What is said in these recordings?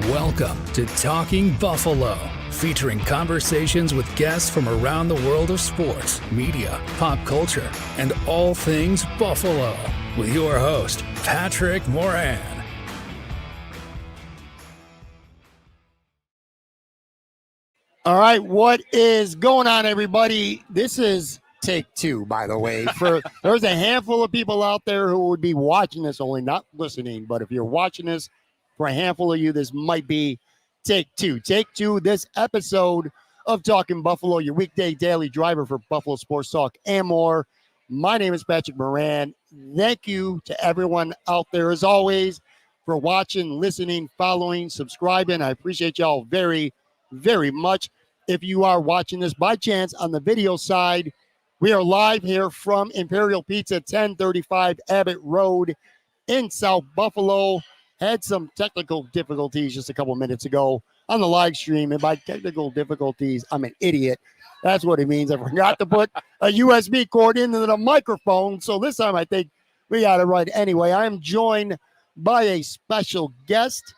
Welcome to Talking Buffalo, featuring conversations with guests from around the world of sports, media, pop culture, and all things Buffalo. With your host, Patrick Moran. All right, what is going on, everybody? This is take two, by the way. There's a handful of people out there who would be watching this, only not listening. But if you're watching this, for a handful of you, this might be take two. Take two, this episode of Talking Buffalo, your weekday daily driver for Buffalo Sports Talk and more. My name is Patrick Moran. Thank you to everyone out there, as always, for watching, listening, following, subscribing. I appreciate y'all very, very much. If you are watching this by chance on the video side, we are live here from Imperial Pizza, 1035 Abbott Road in South Buffalo. Had some technical difficulties just a couple minutes ago on the live stream. And by technical difficulties, I'm an idiot. That's what it means. I forgot to put a USB cord into the microphone. So this time I think we got it right. Anyway, I am joined by a special guest.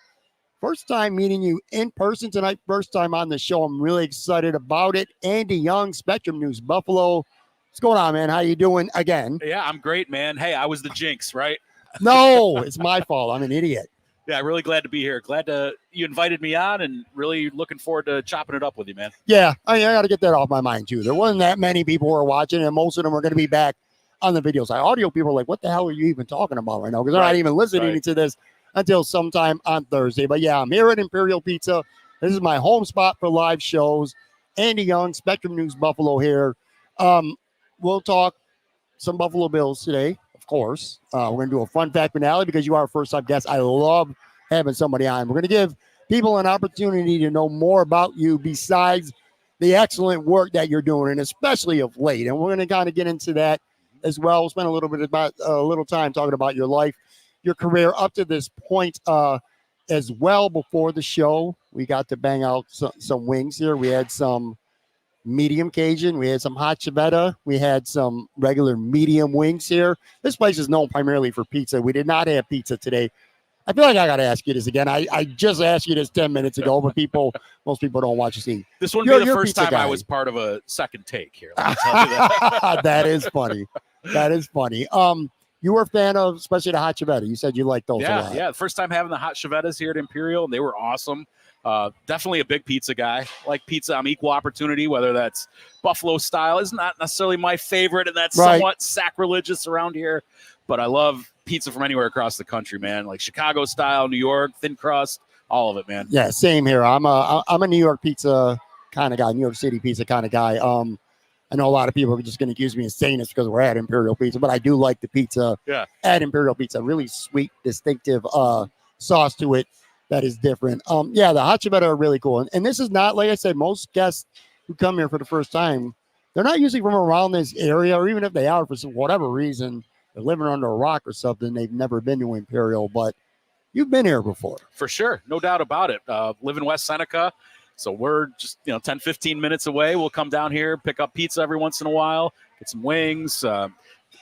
First time meeting you in person tonight. First time on the show. I'm really excited about it. Andy Young, Spectrum News Buffalo. What's going on, man? How you doing again? Yeah, I'm great, man. Hey, I was the jinx, right? No, it's my fault. I'm an idiot. Yeah, really glad to be here. Glad you invited me on, and really looking forward to chopping it up with you, man. Yeah, I got to get that off my mind, too. There wasn't that many people who were watching, and most of them are going to be back on the video side. Audio people are like, what the hell are you even talking about right now? Because they're not even listening to this until sometime on Thursday. But, yeah, I'm here at Imperial Pizza. This is my home spot for live shows. Andy Young, Spectrum News Buffalo here. We'll talk some Buffalo Bills today. Of course, we're going to do a fun fact finale because you are a first-time guest. I love having somebody on. We're going to give people an opportunity to know more about you besides the excellent work that you're doing, and especially of late. And we're going to kind of get into that as well. We'll spend a little time talking about your life, your career up to this point as well. Before the show, we got to bang out some wings here. We had some medium Cajun. We had some hot ciabatta. We had some regular medium wings here. This place is known primarily for pizza. We did not have pizza today. I feel like I got to ask you this again. I just asked you this 10 minutes ago, but most people don't watch the scene. This wouldn't be the first time I was part of a second take here. Let me tell you that. That is funny. That is funny. You were a fan of, especially the hot ciabatta. You said you liked those a lot. Yeah. First time having the hot ciabattas here at Imperial, and they were awesome. Definitely a big pizza guy. Like pizza, I'm equal opportunity, whether that's Buffalo style is not necessarily my favorite, and that's somewhat sacrilegious around here. But I love pizza from anywhere across the country, man. Like Chicago style, New York, thin crust, all of it, man. Yeah, same here. I'm a New York pizza kind of guy, New York City pizza kind of guy. I know a lot of people are just going to accuse me of saying this because we're at Imperial Pizza, but I do like the pizza at Imperial Pizza. Really sweet, distinctive sauce to it that is different. The hot ciabatta are really cool. And this is not, like I said, most guests who come here for the first time, they're not usually from around this area, or even if they are for whatever reason, they're living under a rock or something, they've never been to Imperial, but you've been here before. For sure. No doubt about it. Live in West Seneca. So we're just, 10, 15 minutes away. We'll come down here, pick up pizza every once in a while, get some wings.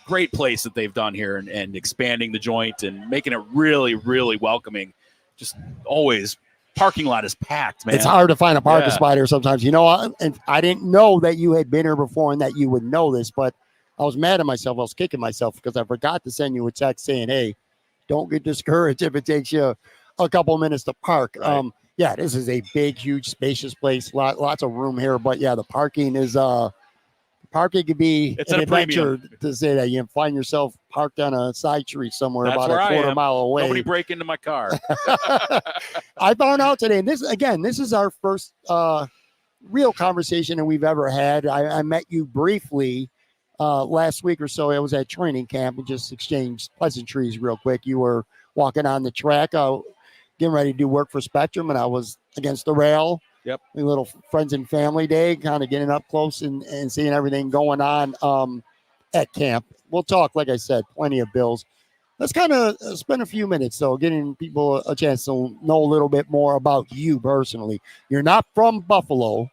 Great place that they've done here and expanding the joint and making it really, really welcoming. Just always, parking lot is packed, man. It's hard to find a parking spot here sometimes. And I didn't know that you had been here before and that you would know this, but I was mad at myself. I was kicking myself because I forgot to send you a text saying, hey, don't get discouraged if it takes you a couple minutes to park. Right. This is a big, huge, spacious place. Lots of room here. But, the parking is parking could be an adventure to say that. You find yourself parked on a side street somewhere about a quarter mile away. Nobody break into my car. I found out today, and this is our first real conversation that we've ever had. I met you briefly last week or so. I was at training camp and just exchanged pleasantries real quick. You were walking on the track, getting ready to do work for Spectrum, and I was against the rail. Yep. A little friends and family day, kind of getting up close and seeing everything going on at camp. We'll talk, like I said, plenty of Bills. Let's kind of spend a few minutes, though, getting people a chance to know a little bit more about you personally. You're not from Buffalo,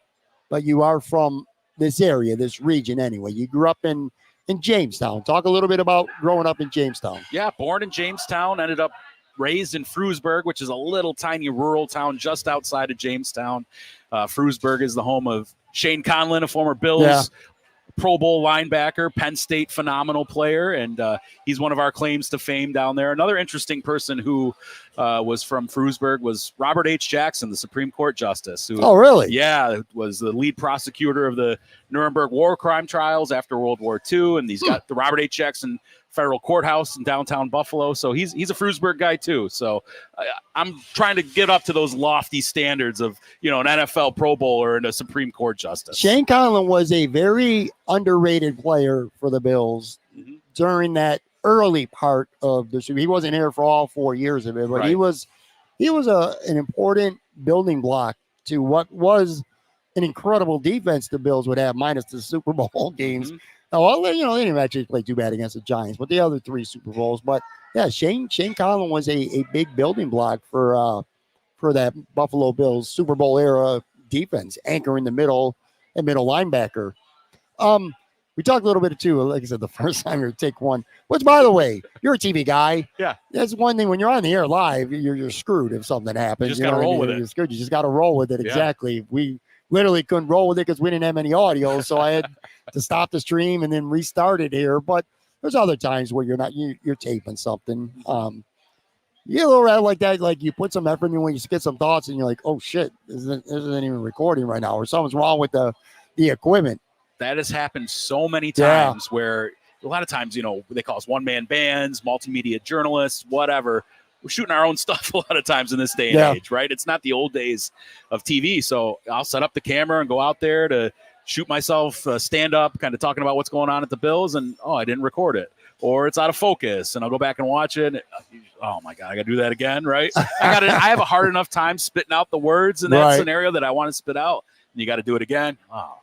but you are from this area, this region anyway. You grew up in Jamestown. Talk a little bit about growing up in Jamestown. Yeah, born in Jamestown, ended up raised in Frewsburg, which is a little tiny rural town just outside of Jamestown. Frewsburg is the home of Shane Conlon, a former Bills Pro Bowl linebacker, Penn State phenomenal player, and he's one of our claims to fame down there. Another interesting person who was from Frewsburg was Robert H. Jackson, the Supreme Court Justice. Who, oh, really? Yeah, was the lead prosecutor of the Nuremberg war crime trials after World War II, and he's got the Robert H. Jackson Federal Courthouse in downtown Buffalo. So he's a Frewsburg guy too. So I'm trying to get up to those lofty standards of, an NFL Pro Bowler and a Supreme Court Justice. Shane Conlon was a very underrated player for the Bills during that early part of the season. He wasn't here for all 4 years of it, but he was an important building block to what was an incredible defense the Bills would have, minus the Super Bowl games. Oh, well, they didn't actually play too bad against the Giants, but the other 3 Super Bowls. But yeah, Shane Conlon was a big building block for that Buffalo Bills Super Bowl era defense, anchor in the middle and middle linebacker. We talked a little bit too, like I said, the first time you take one. Which, by the way, you're a TV guy. Yeah, that's one thing. When you're on the air live, you're screwed if something happens. You just got to roll with it. You're screwed. You just got to roll with it. Exactly. We literally couldn't roll with it because we didn't have any audio, so I had to stop the stream and then restart it here. But there's other times where you're taping something. You get a little rat like that, like you put some effort in when you get some thoughts and you're like, oh shit, this isn't even recording right now, or something's wrong with the equipment. That has happened so many times where a lot of times, they call us one-man bands, multimedia journalists, whatever. We're shooting our own stuff a lot of times in this day and age, right? It's not the old days of TV. So I'll set up the camera and go out there to shoot myself, stand up, kind of talking about what's going on at the Bills, and, I didn't record it. Or it's out of focus, and I'll go back and watch it. And, oh, my God, I got to do that again, right? I have a hard enough time spitting out the words in that scenario that I want to spit out, and you got to do it again. Oh,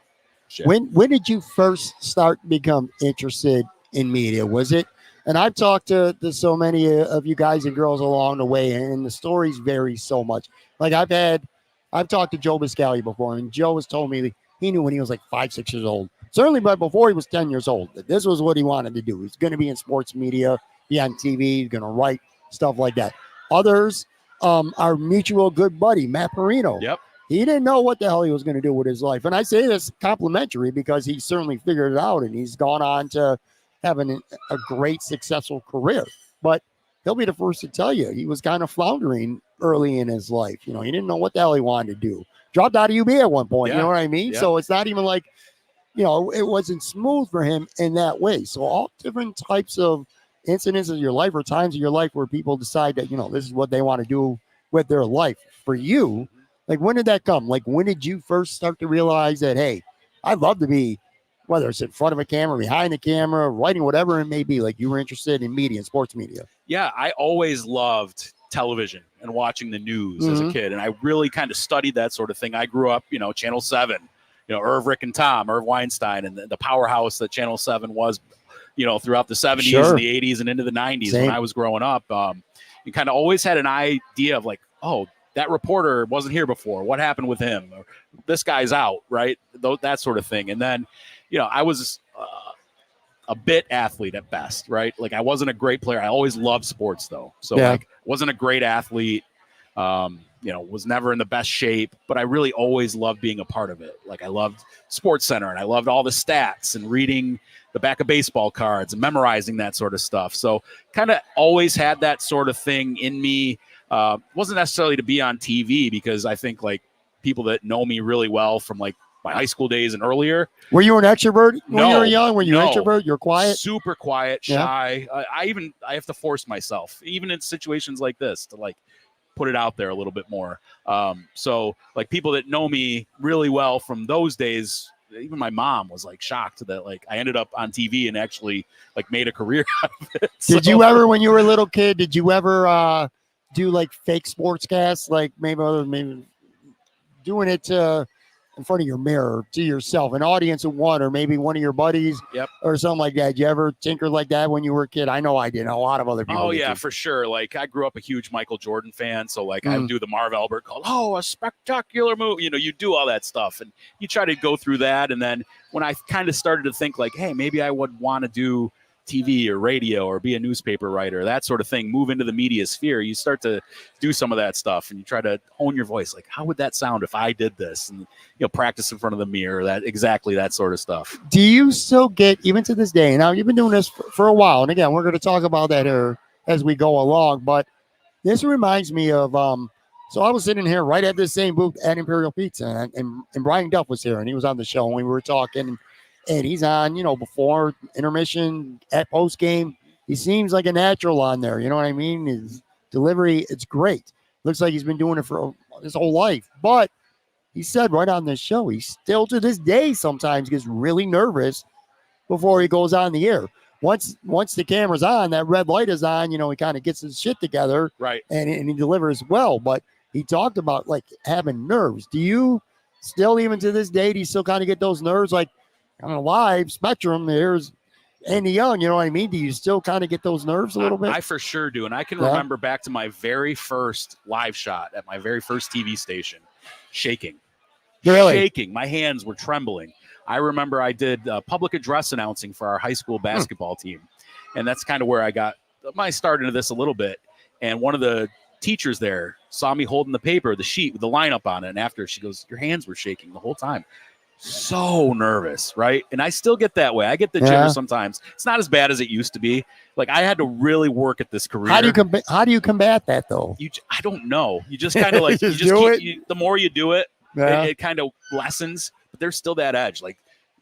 shit. When did you first start to become interested in media? Was it, and I've talked to so many of you guys and girls along the way, and the stories vary so much. Like I've talked to Joe Biscaglia before, and Joe has told me he knew when he was like 5, 6 years old. Certainly, but before he was 10 years old, this was what he wanted to do. He's going to be in sports media, be on TV, he's going to write, stuff like that. Others, our mutual good buddy, Matt Perino. Yep. He didn't know what the hell he was going to do with his life. And I say this complimentary because he certainly figured it out, and he's gone on to having a great, successful career. But he'll be the first to tell you he was kind of floundering early in his life. He didn't know what the hell he wanted to do. Dropped out of UB at one point, you know what I mean? So it's not even like, it wasn't smooth for him in that way. So all different types of incidents of your life or times of your life where people decide that, this is what they want to do with their life. For you, like, when did that come? Like, when did you first start to realize that, hey, I'd love to be, whether it's in front of a camera, behind the camera, writing, whatever it may be, like you were interested in media and sports media? Yeah, I always loved television and watching the news as a kid. And I really kind of studied that sort of thing. I grew up, Channel 7, Irv, Rick, and Tom, Irv Weinstein, and the powerhouse that Channel 7 was, throughout the 70s and the 80s and into the 90s when I was growing up. You kind of always had an idea of like, oh, that reporter wasn't here before. What happened with him? Or, this guy's out, right? That sort of thing. And then, I was a bit athlete at best, right? Like I wasn't a great player. I always loved sports though. So like wasn't a great athlete, was never in the best shape, but I really always loved being a part of it. Like I loved Sports Center and I loved all the stats and reading the back of baseball cards and memorizing that sort of stuff. So kind of always had that sort of thing in me. Wasn't necessarily to be on TV because I think like people that know me really well from like my high school days and earlier. Were you an extrovert when you were young? Were you an No. extrovert? You're quiet? Super quiet, shy. I have to force myself, even in situations like this, to like put it out there a little bit more. So like people that know me really well from those days, even my mom was like shocked that like I ended up on TV and actually like made a career out of it. Did you ever, when you were a little kid, did you ever do like fake sportscasts, like maybe doing it in front of your mirror to yourself, an audience of one, or maybe one of your buddies or something like that? Did you ever tinker like that when you were a kid? I know I did. A lot of other people. Oh, did yeah, too. for sure. Like I grew up a huge Michael Jordan fan. So like I would do the Marv Albert call, a spectacular move. You do all that stuff and you try to go through that. And then when I kind of started to think like, hey, maybe I would want to do TV or radio or be a newspaper writer, that sort of thing, move into the media sphere, you start to do some of that stuff and you try to hone your voice. Like, how would that sound if I did this? And, practice in front of the mirror, that sort of stuff. Do you still get, even to this day, now you've been doing this for a while, and again, we're going to talk about that here as we go along, but this reminds me of, so I was sitting here right at this same booth at Imperial Pizza, and Brian Duff was here, and he was on the show, and we were talking, and he's on, before intermission, at post game. He seems like a natural on there. You know what I mean? His delivery, it's great. Looks like he's been doing it for his whole life. But he said right on this show, he still to this day sometimes gets really nervous before he goes on the air. Once the camera's on, that red light is on, he kind of gets his shit together. Right. And he delivers well. But he talked about like having nerves. Do you still, even to this day, do you still kind of get those nerves? Like, on a live spectrum, there's Andy Young, you know what I mean? Do you still kind of get those nerves a little bit? I for sure do. And I can remember back to my very first live shot at my very first TV station, shaking. Really? Shaking. My hands were trembling. I remember I did public address announcing for our high school basketball team. And that's kind of where I got my start into this a little bit. And one of the teachers there saw me holding the paper, the sheet with the lineup on it. And after, she goes, "Your hands were shaking the whole time." So nervous, right? And I still get that way. I get the jitters sometimes. It's not as bad as it used to be. Like, I had to really work at this career. How do you combat that though? I don't know. You just kind of like the more you do it, it kind of lessens. But there's still that edge. Like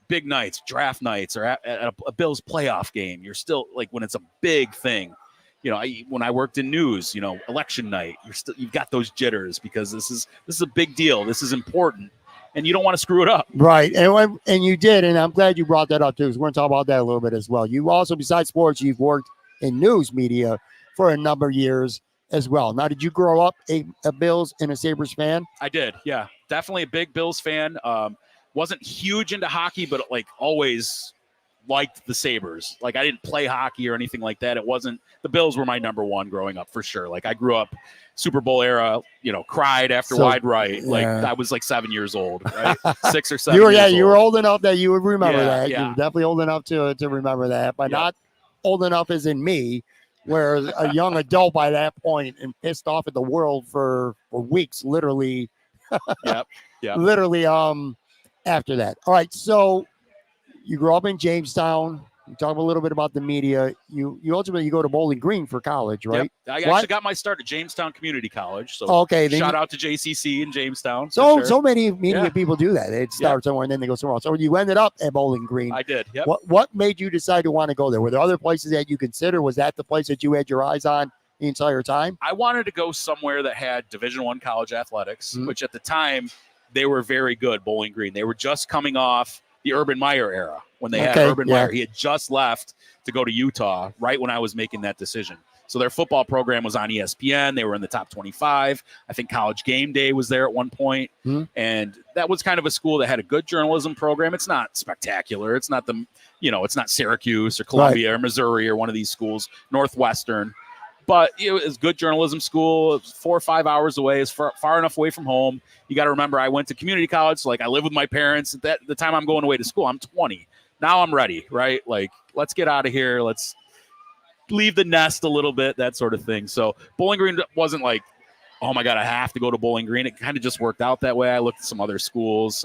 big nights, draft nights, or at a Bills playoff game, you're still like, when it's a big thing. When I worked in news, election night, you've got those jitters because this is a big deal. This is important. And you don't want to screw it up. Right. And you did. And I'm glad you brought that up, too, because we're going to talk about that a little bit as well. You also, besides sports, you've worked in news media for a number of years as well. Now, did you grow up a Bills and a Sabres fan? I did. Yeah, definitely a big Bills fan. Wasn't huge into hockey, but like always liked the Sabres. Like, I didn't play hockey or anything like that. The Bills were my number one growing up for sure. Like, I grew up Super Bowl era, cried after wide right. Like, I was like 7 years old, right? 6 or 7 years old. You were old enough that you would remember that. Yeah. You were definitely old enough to remember that, but not old enough as in me, where a young adult by that point and pissed off at the world for weeks, literally. Literally after that. All right, so you grew up in Jamestown. You talk a little bit about the media. You ultimately go to Bowling Green for college, right? Yep. I actually got my start at Jamestown Community College. So shout out to JCC in Jamestown. So many media people do that. They start somewhere and then they go somewhere else. So you ended up at Bowling Green. I did. Yep. What made you decide to want to go there? Were there other places that you considered? Was that the place that you had your eyes on the entire time? I wanted to go somewhere that had Division I college athletics, which at the time they were very good. Bowling Green. They were just coming off the Urban Meyer era when they had Urban Meyer. He had just left to go to Utah right when I was making that decision. So their football program was on ESPN. They were in the top 25. I think College Game Day was there at one point. And that was kind of a school that had a good journalism program. It's not spectacular. It's not it's not Syracuse or Columbia or Missouri or one of these schools, Northwestern. But it was a good journalism school. It was 4 or 5 hours away. It's far enough away from home. You got to remember, I went to community college. So, I live with my parents. At the time I'm going away to school, I'm 20. Now I'm ready, right? Like, let's get out of here. Let's leave the nest a little bit, that sort of thing. So Bowling Green wasn't like, oh, my God, I have to go to Bowling Green. It kind of just worked out that way. I looked at some other schools.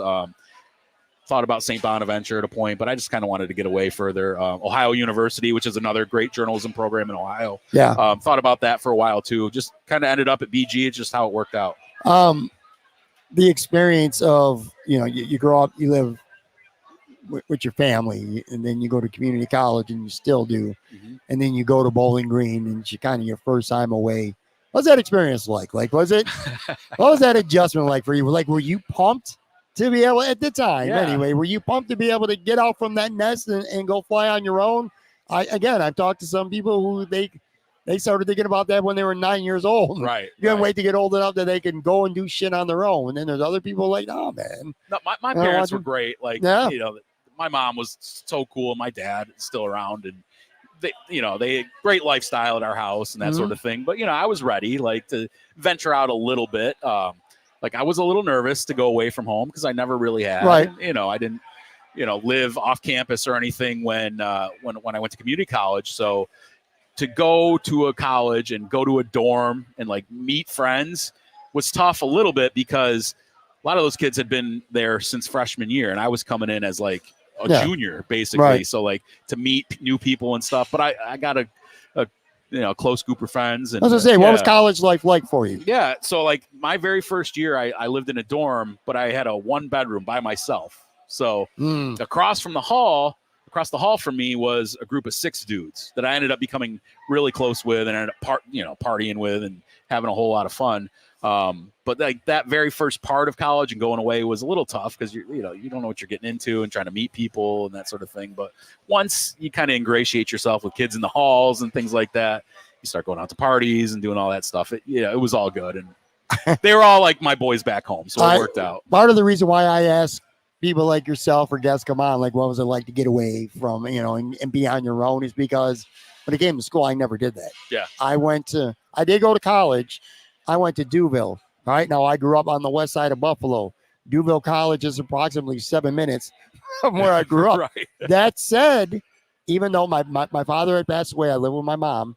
Thought about St. Bonaventure at a point, but I just kind of wanted to get away further. Ohio University, which is another great journalism program in Ohio. Thought about that for a while too. Just kind of ended up at BG. It's just how it worked out. The experience of, you grow up, you live with your family, and then you go to community college, and you still do. And then you go to Bowling Green, and it's kind of your first time away. What's that experience like? What was that adjustment like for you? Like, were you pumped to be able, at the time anyway, were you pumped to be able to get out from that nest and go fly on your own? I've talked to some people who they started thinking about that when they were 9 years old. Right. You can't wait to get old enough that they can go and do shit on their own. And then there's other people like, oh man. No, my parents were great. Like, my mom was so cool. My dad is still around, and they great lifestyle at our house and that sort of thing. But, I was ready, to venture out a little bit. I was a little nervous to go away from home because I never really had. Right. I didn't, live off campus or anything when I went to community college. So to go to a college and go to a dorm and like meet friends was tough a little bit because a lot of those kids had been there since freshman year, and I was coming in as like a junior basically. Right. So like to meet new people and stuff, but I got a close group of friends. And I was gonna say, what was college life like for you? Yeah, so like my very first year, I lived in a dorm, but I had a 1-bedroom by myself. So across the hall from me was a group of 6 dudes that I ended up becoming really close with and ended up partying with and having a whole lot of fun. But like that very first part of college and going away was a little tough because you don't know what you're getting into and trying to meet people and that sort of thing. But once you kind of ingratiate yourself with kids in the halls and things like that, you start going out to parties and doing all that stuff. It was all good, and they were all like my boys back home, so it worked out. Part of the reason why I ask people like yourself or guests come on, like, what was it like to get away from, and be on your own, is because when I came to school, I never did that. Yeah. I did go to college. I went to Duville. All right. Now, I grew up on the west side of Buffalo. Duville College is approximately 7 minutes from where I grew up. Right. That said, even though my father had passed away, I lived with my mom.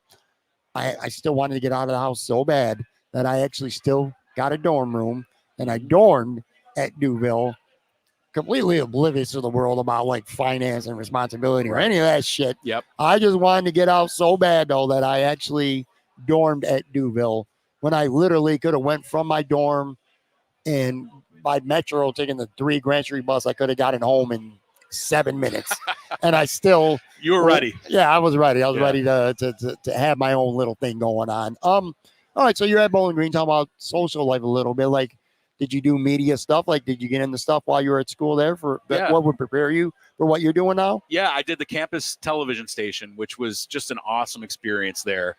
I still wanted to get out of the house so bad that I actually still got a dorm room, and I dormed at Duville, completely oblivious to the world about like finance and responsibility or any of that shit. Yep. I just wanted to get out so bad though that I actually dormed at Duville when I literally could have went from my dorm and by metro taking the 3 Grand Street bus, I could have gotten home in 7 minutes. And I still you were ready. Yeah, I was ready. I was ready to have my own little thing going on. All right, so you're at Bowling Green, talking about social life a little bit. Like, did you do media stuff? Like, did you get into stuff while you were at school there what would prepare you for what you're doing now? Yeah, I did the campus television station, which was just an awesome experience there.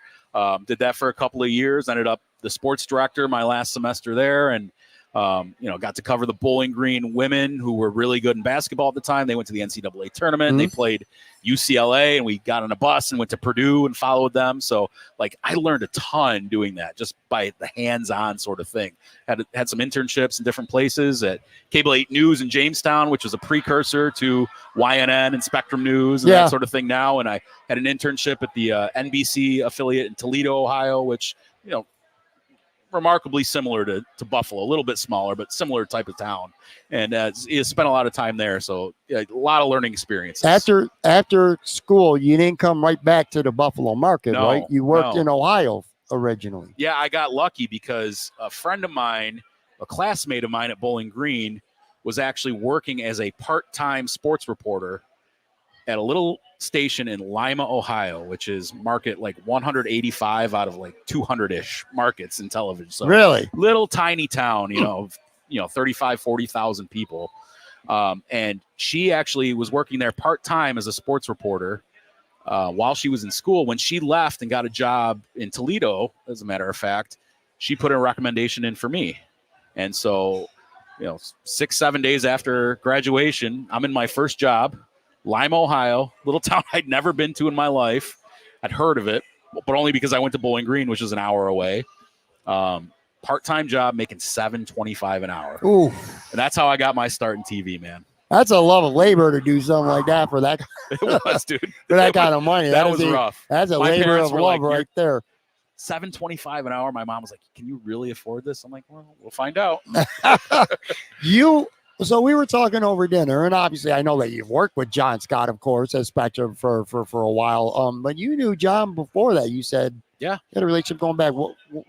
Did that for a couple of years, ended up the sports director my last semester there, and got to cover the Bowling Green women who were really good in basketball at the time. They went to the NCAA tournament. Mm-hmm. They played UCLA, and we got on a bus and went to Purdue and followed them. So, like, I learned a ton doing that just by the hands-on sort of thing. Had some internships in different places at Cable 8 News in Jamestown, which was a precursor to YNN and Spectrum News and that sort of thing now. And I had an internship at the NBC affiliate in Toledo, Ohio, which, remarkably similar to Buffalo, a little bit smaller, but similar type of town. And you spent a lot of time there. So a lot of learning experiences. After school, you didn't come right back to the Buffalo market, right? You worked in Ohio originally. Yeah, I got lucky because a friend of mine, a classmate of mine at Bowling Green, was actually working as a part-time sports reporter at a little station in Lima, Ohio, which is market like 185 out of like 200-ish markets in television. So really little tiny town, 35, 40,000 people. And she actually was working there part-time as a sports reporter while she was in school. When she left and got a job in Toledo, as a matter of fact, she put a recommendation in for me. And so, 6-7 days after graduation, I'm in my first job, Lima, Ohio, little town I'd never been to in my life. I'd heard of it, but only because I went to Bowling Green, which is an hour away. Part-time job, making $7.25 an hour. Ooh. And that's how I got my start in TV, man. That's a love of labor to do something like that for that. It was, dude. For that kind of money. That was rough. That's a labor of love right there. $7.25 an hour. My mom was like, "Can you really afford this?" I'm like, "Well, we'll find out." So we were talking over dinner, and obviously I know that you've worked with John Scott, of course, as Spectrum for a while. But you knew John before that. You said, yeah, you had a relationship going back.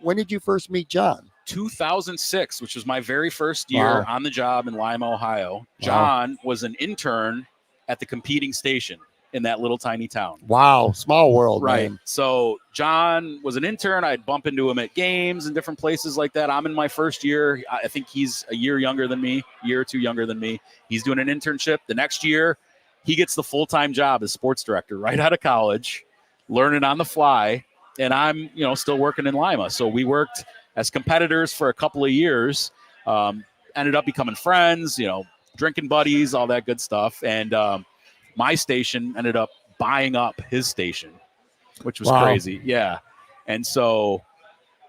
When did you first meet John? 2006, which was my very first year on the job in Lima, Ohio. John was an intern at the competing station in that little tiny town. Wow, small world, right? Man. So John was an intern. I'd bump into him at games and different places like that. I'm in my first year. I think he's a year younger than me, a year or two younger than me. He's doing an internship. The next year, he gets the full-time job as sports director right out of college, learning on the fly. And I'm, still working in Lima. So we worked as competitors for a couple of years, ended up becoming friends, drinking buddies, all that good stuff. And my station ended up buying up his station, which was crazy. Yeah. And so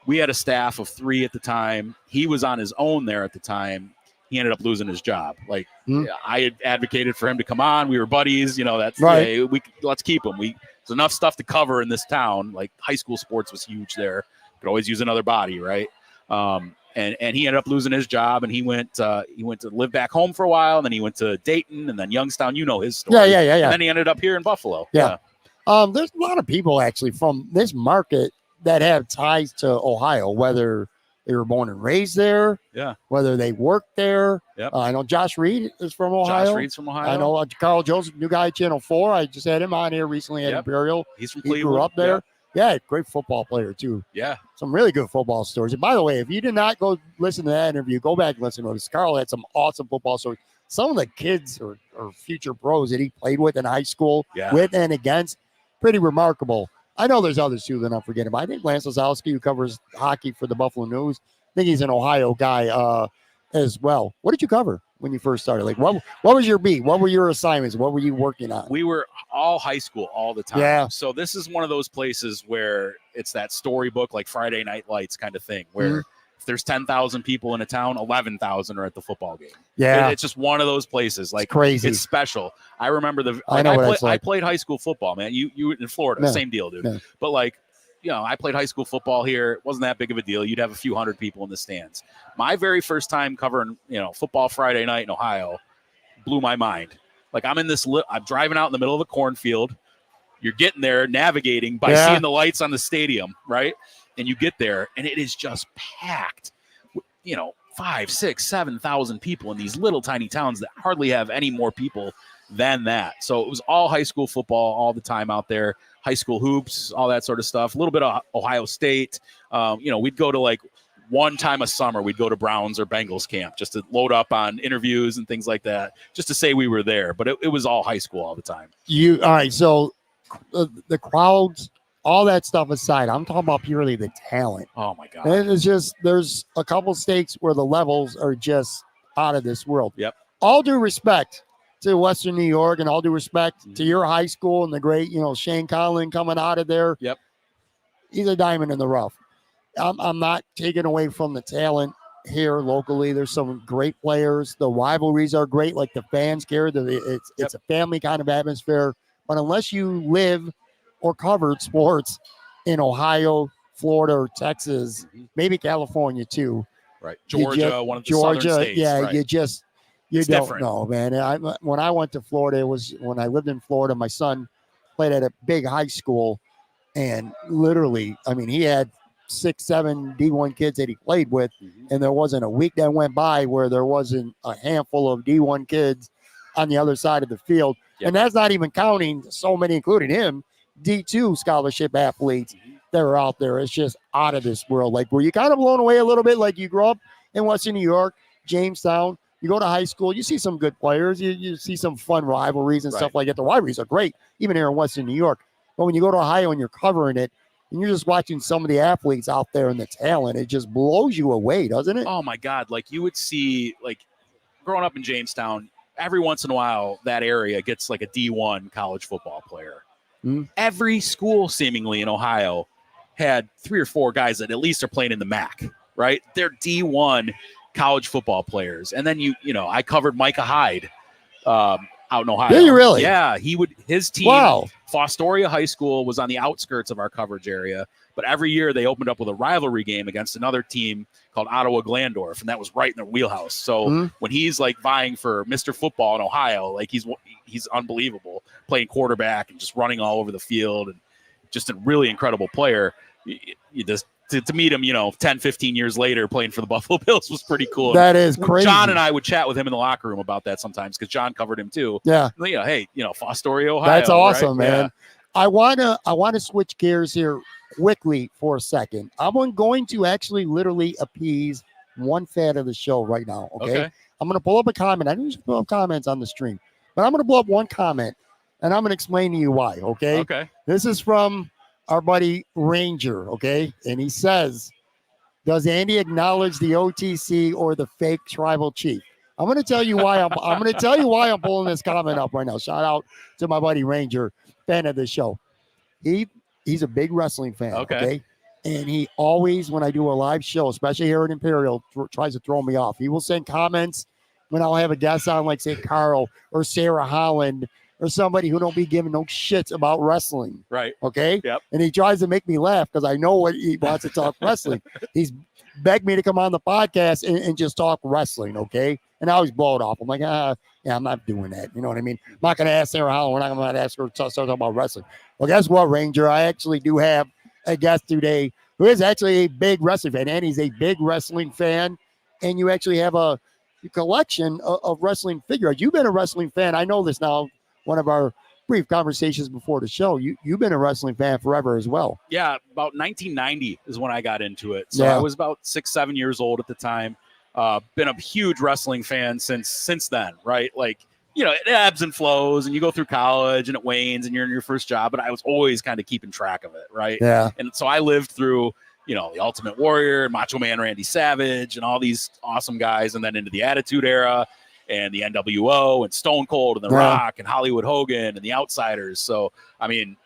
we had a staff of 3 at the time. He was on his own there at the time. he ended up losing his job. Like Hmm. I had advocated for him to come on. We were buddies. That's Right. yeah, let's keep him. There's enough stuff to cover in this town. Like high school sports was huge there. Could always use another body, right? And he ended up losing his job, and he went to live back home for a while, and then he went to Dayton, and then Youngstown. You know his story. Yeah. And then he ended up here in Buffalo. Yeah. There's a lot of people actually from this market that have ties to Ohio, whether they were born and raised there, whether they worked there. Yep. I know Josh Reed is from Ohio. Josh Reed's from Ohio. I know Carl Joseph, new guy at Channel 4. I just had him on here recently at Imperial. He's from He Cleveland. grew up there. Yeah, great football player too. Yeah. Some really good football stories. And by the way, if you did not go listen to that interview, go back and listen to it. Carl had some awesome football stories. Some of the kids or future pros that he played with in high school, with and against, pretty remarkable. I know there's others too that I'm forgetting about. I think Lance Lazowski, who covers hockey for the Buffalo News, I think he's an Ohio guy as well. What did you cover when you first started? Like, what was your beat? What were your assignments? What were you working on? We were all high school all the time. Yeah. So this is one of those places where it's that storybook, like Friday Night Lights kind of thing, where if there's 10,000 people in a town, 11,000 are at the football game. Yeah. It's just one of those places. Like, it's crazy. It's special. I remember I played high school football, man. You in Florida, same deal, dude. Yeah. But like, I played high school football here. It wasn't that big of a deal. You'd have a few hundred people in the stands. My very first time covering, football Friday night in Ohio blew my mind. Like I'm driving out in the middle of a cornfield. You're getting there, navigating by seeing the lights on the stadium, right? And you get there, and it is just packed. 5, 6, 7,000 people in these little tiny towns that hardly have any more people than that. So it was all high school football all the time out there, high school hoops, all that sort of stuff. A little bit of Ohio State. We'd go to like one time a summer, we'd go to Browns or Bengals camp just to load up on interviews and things like that, just to say we were there. But it was all high school all the time. All right. So the crowds, all that stuff aside, I'm talking about purely the talent. Oh my God. And it's just, there's a couple states where the levels are just out of this world. Yep. All due respect to Western New York and all due respect to your high school and the great, Shane Conlon coming out of there. Yep. He's a diamond in the rough. I'm not taking away from the talent here locally. There's some great players. The rivalries are great. Like the fans care. It's a family kind of atmosphere. But unless you live or covered sports in Ohio, Florida, or Texas, maybe California too. Right. Georgia, one of the southern states. Yeah, right. you don't know, man. When I went to Florida, it was when I lived in Florida, my son played at a big high school, and literally, he had 6, 7 D1 kids that he played with, and there wasn't a week that went by where there wasn't a handful of D1 kids on the other side of the field. Yep. And that's not even counting so many, including him, D2 scholarship athletes that are out there. It's just out of this world. Like, were you kind of blown away a little bit? Like, you grew up in Western New York, Jamestown, you go to high school, you see some good players, you see some fun rivalries and stuff like that. The rivalries are great, even here in Western New York. But when you go to Ohio and you're covering it, and you're just watching some of the athletes out there and the talent, it just blows you away, doesn't it? Oh my God. Like you would see, like growing up in Jamestown, every once in a while, that area gets like a D1 college football player. Every school seemingly in Ohio had 3 or 4 guys that at least are playing in the MAC, right? They're D1 college football players. And then I covered Micah Hyde out in Ohio. Did you really? Yeah, his team, Fostoria High School, was on the outskirts of our coverage area. But every year they opened up with a rivalry game against another team called Ottawa Glandorf, and that was right in their wheelhouse. So when he's like vying for Mr. Football in Ohio, like he's unbelievable, playing quarterback and just running all over the field, and just a really incredible player. You just to meet him, 10, 15 years later playing for the Buffalo Bills was pretty cool. That is crazy. John and I would chat with him in the locker room about that sometimes because John covered him too. Yeah. Hey, Fostoria, Ohio. That's awesome, right? man. Yeah. I wanna switch gears here quickly for a second. I'm going to actually literally appease one fan of the show right now. Okay. I'm going to pull up a comment. I don't usually pull up comments on the stream, but I'm going to pull up one comment and I'm going to explain to you why. Okay. This is from our buddy Ranger. Okay. And he says, does Andy acknowledge the OTC or the fake tribal chief? I'm going to tell you why I'm going to tell you why I'm pulling this comment up right now. Shout out to my buddy Ranger, fan of the show. He's a big wrestling fan. Okay. And he always, when I do a live show, especially here at Imperial, tries to throw me off. He will send comments when I'll have a guest on, like say Carl or Sarah Holland or somebody who don't be giving no shits about wrestling. Right. Okay. Yep. And he tries to make me laugh because I know what he wants to talk wrestling. He's begged me to come on the podcast and just talk wrestling. Okay. And I always blow it off. I'm like, yeah, I'm not doing that. You know what I mean? I'm not going to ask Sarah Holland. We're not going to ask her to start talking about wrestling. Well, guess what, Ranger? I actually do have a guest today who is actually a big wrestling fan, and he's a big wrestling fan. And you actually have a collection of wrestling figures. You've been a wrestling fan. I know this now. One of our brief conversations before the show. You've been a wrestling fan forever as well. Yeah, about 1990 is when I got into it. So I was about 6-7 years old at the time. Been a huge wrestling fan since then, right? Like, you know, it ebbs and flows, and you go through college, and it wanes, and you're in your first job. But I was always kind of keeping track of it, right? Yeah. And so I lived through, you know, the Ultimate Warrior, Macho Man Randy Savage, and all these awesome guys, and then into the Attitude Era, and the NWO, and Stone Cold, and The Rock, and Hollywood Hogan, and the Outsiders. So, I mean,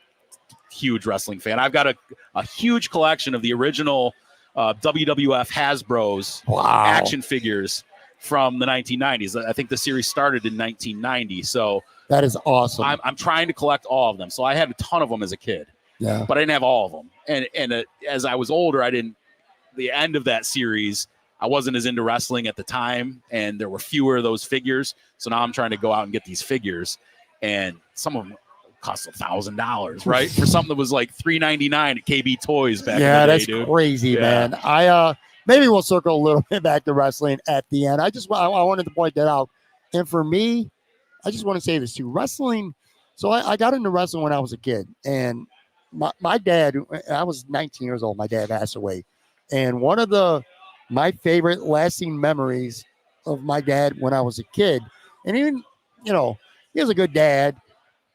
huge wrestling fan. I've got a huge collection of the original WWF Hasbro's action figures from the 1990s. I think the series started in 1990. So that is awesome. I'm trying to collect all of them. So I had a ton of them as a kid, but I didn't have all of them. And as I was older, the end of that series, I wasn't as into wrestling at the time, and there were fewer of those figures. So now I'm trying to go out and get these figures, and some of them cost $1,000, right? For something that was like $3.99 at KB Toys back in the day, that's dude. crazy, man. I maybe we'll circle a little bit back to wrestling at the end. I wanted to point that out. And for me, I just want to say this too. Wrestling, so I got into wrestling when I was a kid, and my dad, I was 19 years old, my dad passed away. And one of my favorite lasting memories of my dad when I was a kid, and even, you know, he was a good dad,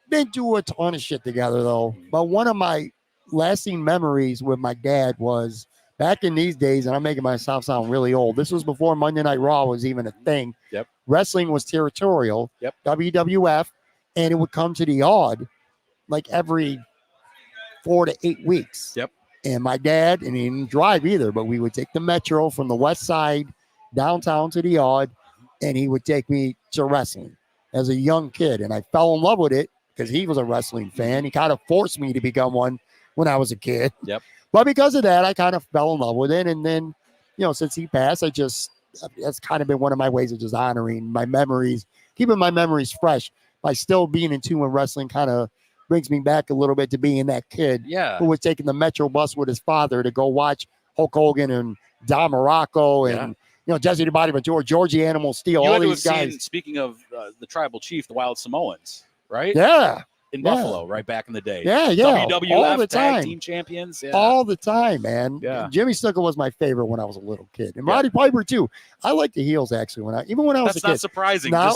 been through a ton of shit together though. But one of my lasting memories with my dad was back in these days, and I'm making myself sound really old. This was before Monday Night Raw was even a thing. Yep. Wrestling was territorial. Yep. WWF, and it would come to the odd like every 4 to 8 weeks. Yep. And my dad, and he didn't drive either, but we would take the Metro from the west side downtown to the odd, and he would take me to wrestling as a young kid. And I fell in love with it because he was a wrestling fan. He kind of forced me to become one when I was a kid. Yep. But because of that, I kind of fell in love with it. And then, you know, since he passed, that's kind of been one of my ways of just honoring my memories, keeping my memories fresh by still being in tune with wrestling. Kind of brings me back a little bit to being that kid who was taking the Metro bus with his father to go watch Hulk Hogan and Don Morocco and, you know, Jesse the Body Ventura, Georgie Animal Steel, all these guys. Speaking of the tribal chief, the Wild Samoans, right? Yeah. In Buffalo, right back in the day. Yeah. WWF all the tag time. team champions. Yeah. All the time, man. Yeah. Jimmy Snuka was my favorite when I was a little kid. And Roddy Piper, too. I like the heels, actually, when I was a kid. That's not surprising. Now,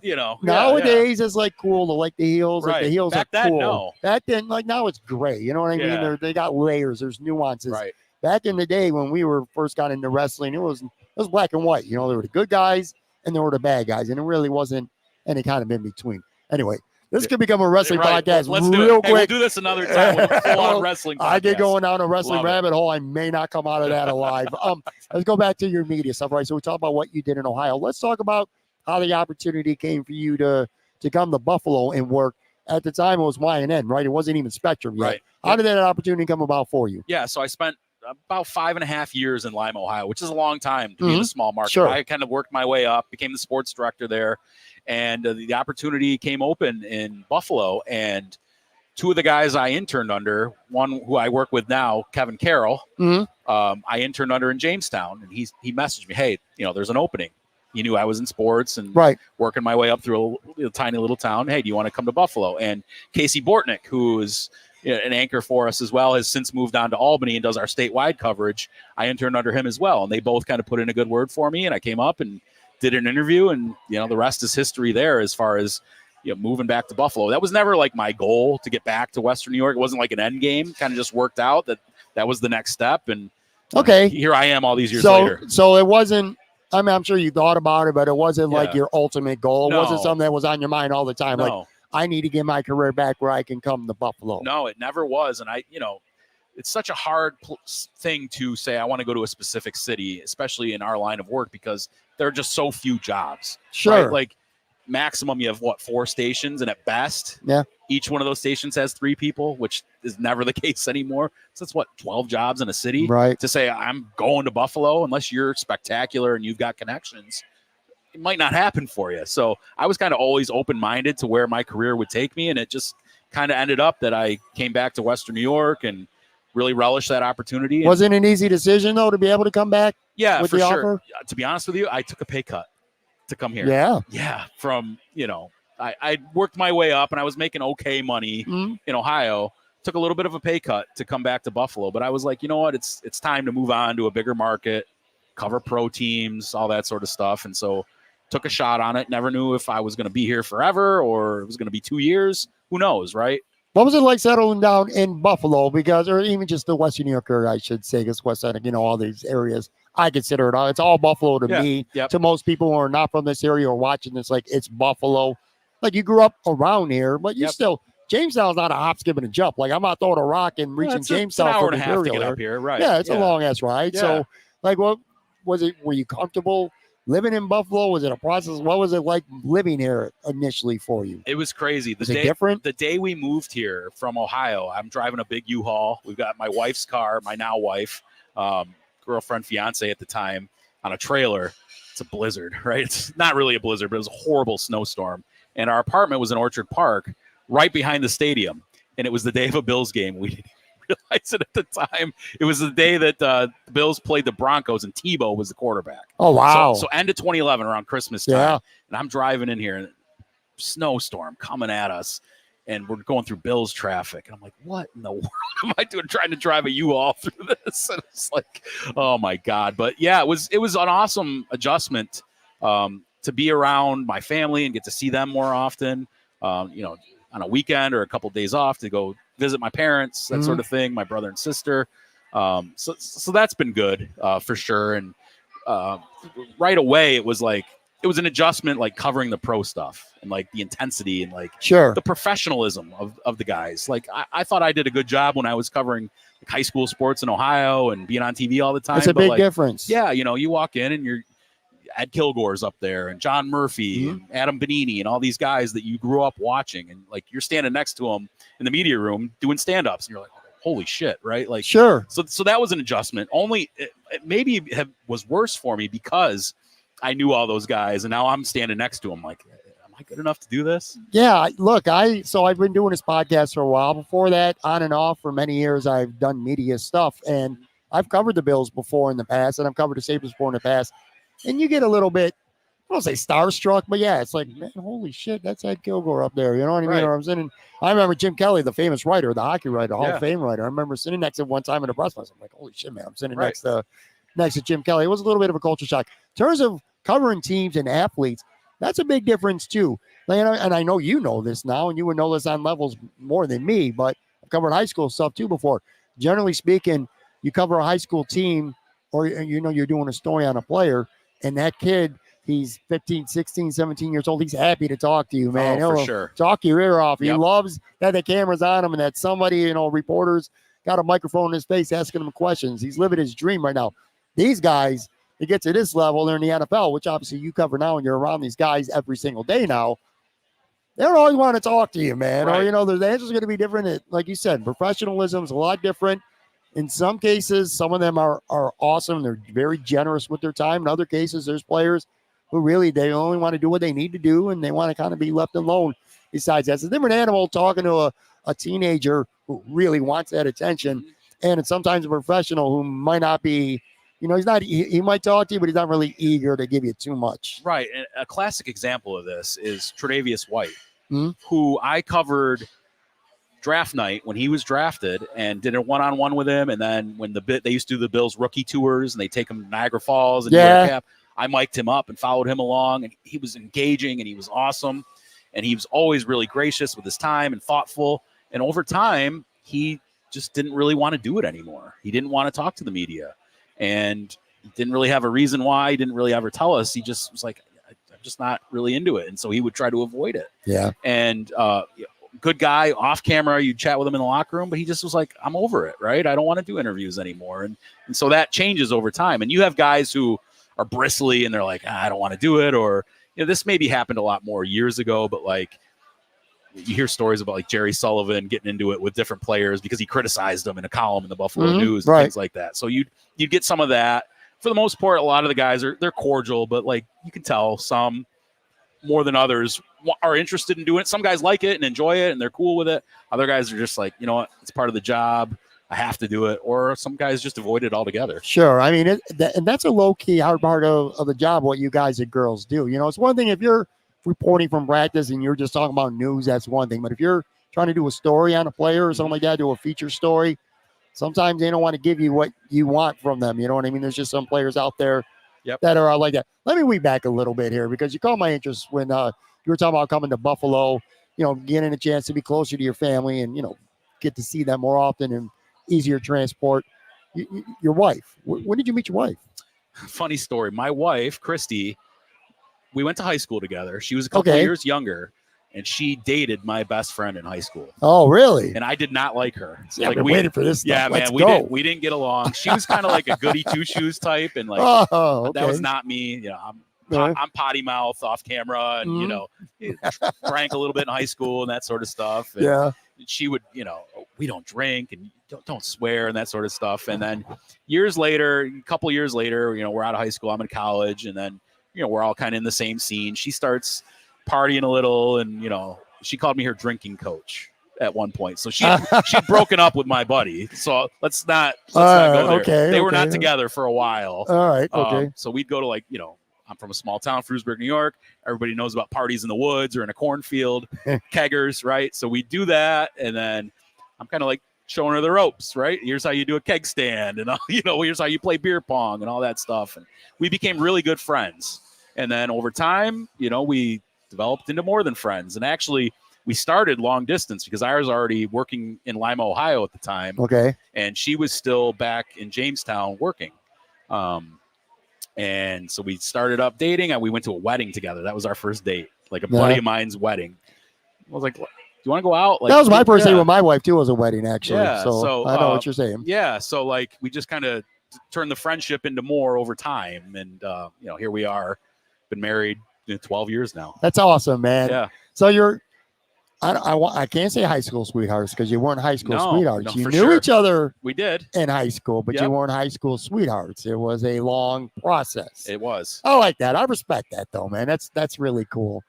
you know. Nowadays, it's like cool to like the heels. Right. Like the heels back are then, cool. no. Back then, like now it's gray. You know what I mean? They got layers. There's nuances. Right. Back in the day when we first got into wrestling, it was black and white. You know, there were the good guys and there were the bad guys. And it really wasn't any kind of in between. Anyway. This could become a wrestling podcast Let's real do it. quick. Hey, we'll do this another time with a full-on wrestling podcast. I get going down a wrestling rabbit it. hole. I may not come out of that alive. Let's go back to your media stuff, right? So we talk about what you did in Ohio. Let's talk about how the opportunity came for you to come to Buffalo and work. At the time, it was Y&N, right? It wasn't even Spectrum yet. Right. How did that opportunity come about for you? Yeah, so I spent about 5.5 years in Lima, Ohio, which is a long time to be in a small market. Sure. I kind of worked my way up, became the sports director there, and the opportunity came open in Buffalo. And two of the guys I interned under, one who I work with now, Kevin Carroll, I interned under in Jamestown, and he messaged me, hey, you know, there's an opening. He knew I was in sports and working my way up through a tiny little town. Hey, do you want to come to Buffalo? And Casey Bortnick, who is an anchor for us as well, has since moved on to Albany and does our statewide coverage. I interned under him as well, and they both kind of put in a good word for me, and I came up and did an interview, and, you know, the rest is history there as far as, you know, moving back to Buffalo. That was never like my goal to get back to Western New York. It wasn't like an end game. Kind of just worked out that was the next step, and here I am all these years later. So it wasn't, I mean, I'm sure you thought about it, but it wasn't like your ultimate goal. It wasn't something that was on your mind all the time. No. Like, I need to get my career back where I can come to Buffalo. No, it never was. And it's such a hard thing to say, I want to go to a specific city, especially in our line of work, because there are just so few jobs. Sure. Right? Like maximum you have 4 stations, and at best, each one of those stations has 3 people, which is never the case anymore. So that's 12 jobs in a city. Right. To say I'm going to Buffalo, unless you're spectacular and you've got connections, it might not happen for you. So I was kind of always open-minded to where my career would take me, and it just kind of ended up that I came back to Western New York and really relished that opportunity. Wasn't an easy decision, though, to be able to come back? Yeah, with for the sure. offer? To be honest with you, I took a pay cut to come here. Yeah. From, I worked my way up, and I was making okay money in Ohio. Took a little bit of a pay cut to come back to Buffalo, but I was like, you know what? It's time to move on to a bigger market, cover pro teams, all that sort of stuff. And so took a shot on it. Never knew if I was going to be here forever or it was going to be 2 years. Who knows, right? What was it like settling down in Buffalo? Or even just the Western New York area, I should say, because West Side, all these areas, I consider it all. It's all Buffalo to me. Yep. To most people who are not from this area or watching this, like, it's Buffalo. Like, you grew up around here, but you still, Jamestown's not a hop, skip, and a jump. Like, I'm not throwing a rock and reaching It's Jamestown an hour from and a half to Imperial get up here, right? Yeah, it's a long-ass ride. Yeah. So, like, what was it? Were you comfortable living in Buffalo? Was it a process? What was it like living here initially for you? It was crazy. Was it different? The day we moved here from Ohio, I'm driving a big U-Haul. We've got my wife's car, my now wife, girlfriend, fiance at the time, on a trailer. It's a blizzard, right? It's not really a blizzard, but it was a horrible snowstorm. And our apartment was in Orchard Park, right behind the stadium. And it was the day of a Bills game. We didn't realize it at the time. It was the day that the Bills played the Broncos, and Tebow was the quarterback. Oh, wow. So end of 2011, around Christmas time. And I'm driving in here, and snowstorm coming at us. And we're going through Bills traffic. And I'm like, what in the world am I doing trying to drive a U-Haul through this? And it's like, oh, my God. But, yeah, it was an awesome adjustment to be around my family and get to see them more often, on a weekend or a couple of days off to go visit my parents, that sort of thing, my brother and sister. So that's been good for sure. And right away, it was an adjustment, like covering the pro stuff and like the intensity and like the professionalism of the guys. Like I thought I did a good job when I was covering like high school sports in Ohio and being on TV all the time. That's a big difference. Yeah. You walk in and you're Ed Kilgore's up there and John Murphy and Adam Benini and all these guys that you grew up watching. And like, you're standing next to them in the media room doing stand-ups and you're like, holy shit. Right. Like, so that was an adjustment. Only it maybe was worse for me because I knew all those guys, and now I'm standing next to them. Like, am I good enough to do this? Yeah, look, so I've been doing this podcast for a while. Before that, on and off for many years, I've done media stuff, and I've covered the Bills before in the past, and I've covered the Sabres before in the past. And you get a little bit, I don't say starstruck, but yeah, it's like, man, holy shit, that's Ed Kilgore up there. You know what I mean? Or I'm sitting. I remember Jim Kelly, the famous writer, the hockey writer, Hall of Fame writer. I remember sitting next to him one time in a press conference. I'm like, holy shit, man, I'm sitting next to Jim Kelly. It was a little bit of a culture shock. In terms of covering teams and athletes, that's a big difference too. Like, and I know you know this now, and you would know this on levels more than me, but I've covered high school stuff too before. Generally speaking, you cover a high school team, or you're doing a story on a player, and that kid, he's 15, 16, 17 years old. He's happy to talk to you, man. He'll for sure. Talk your ear off. He loves that the camera's on him and that somebody, reporters got a microphone in his face asking him questions. He's living his dream right now. These guys, they get to this level, they're in the NFL, which obviously you cover now, and you're around these guys every single day now. They don't always want to talk to you, man. Or, the answers are going to be different. Like you said, professionalism is a lot different. In some cases, some of them are awesome. They're very generous with their time. In other cases, there's players who really, they only want to do what they need to do, and they want to kind of be left alone. Besides that, it's a different animal talking to a teenager who really wants that attention, and it's sometimes a professional who might not be, he might talk to you, but he's not really eager to give you too much. Right. And a classic example of this is Tre'Davious White, who I covered draft night when he was drafted and did a one-on-one with him. And then when they used to do the Bills rookie tours and they take him to Niagara Falls and I mic'd him up and followed him along, and he was engaging and he was awesome. And he was always really gracious with his time and thoughtful. And over time, he just didn't really want to do it anymore. He didn't want to talk to the media, and he didn't really have a reason why. He didn't really ever tell us. He just was like, I'm just not really into it. And so he would try to avoid it. Yeah. And good guy off camera. You chat with him in the locker room, but he just was like, I'm over it, right? I don't want to do interviews anymore. And so that changes over time. And you have guys who are bristly and they're like, I don't want to do it. Or, this maybe happened a lot more years ago, but like you hear stories about like Jerry Sullivan getting into it with different players because he criticized them in a column in the Buffalo News and things like that. So you'd get some of that. For the most part, a lot of the guys they're cordial, but like you can tell some more than others are interested in doing it. Some guys like it and enjoy it and they're cool with it. Other guys are just like, you know what, it's part of the job. I have to do it. Or some guys just avoid it altogether. Sure. I mean, and that's a low-key hard part of the job, what you guys and girls do. It's one thing if you're reporting from practice and you're just talking about news, that's one thing. But if you're trying to do a story on a player or something like that, do a feature story, sometimes they don't want to give you what you want from them. You know what I mean? There's just some players out there that are like that. Let me weed back a little bit here because you caught my interest when you were talking about coming to Buffalo, getting a chance to be closer to your family and, get to see them more often and easier transport. Your wife, when did you meet your wife? Funny story. My wife, Christy, we went to high school together. She was a couple years younger, and she dated my best friend in high school. Oh, really? And I did not like her. Yeah, like, we waited for this stuff. Yeah, Let's man, go. we didn't get along. She was kind of like a goody two shoes type, and like that was not me. I'm potty mouth off camera, and drank a little bit in high school and that sort of stuff. And she would, we don't drink and don't swear and that sort of stuff. And then a couple years later, we're out of high school. I'm in college, and then we're all kind of in the same scene. She starts partying a little, and she called me her drinking coach at one point. So she'd broken up with my buddy. So let's not go there. Okay, they were not together for a while. All right. Okay. So we'd go to I'm from a small town, Frewsburg, New York. Everybody knows about parties in the woods or in a cornfield, keggers, right? So we do that, and then I'm kind of like showing her the ropes, right? Here's how you do a keg stand, and here's how you play beer pong and all that stuff. And we became really good friends. And then over time, we developed into more than friends. And actually, we started long distance because I was already working in Lima, Ohio at the time. Okay. And she was still back in Jamestown working. And so we started up dating, and we went to a wedding together. That was our first date, like a buddy of mine's wedding. I was like, do you want to go out? Like, that was my first date with my wife, too, was a wedding, actually. Yeah, so I know what you're saying. Yeah, so like we just kind of turned the friendship into more over time. And, here we are, been married 12 years now. That's awesome, man. Yeah. So you're, I can't say high school sweethearts because you weren't high school sweethearts. No, you knew each other. We did in high school, but you weren't high school sweethearts. It was a long process. It was. I like that. I respect that, though, man. That's really cool.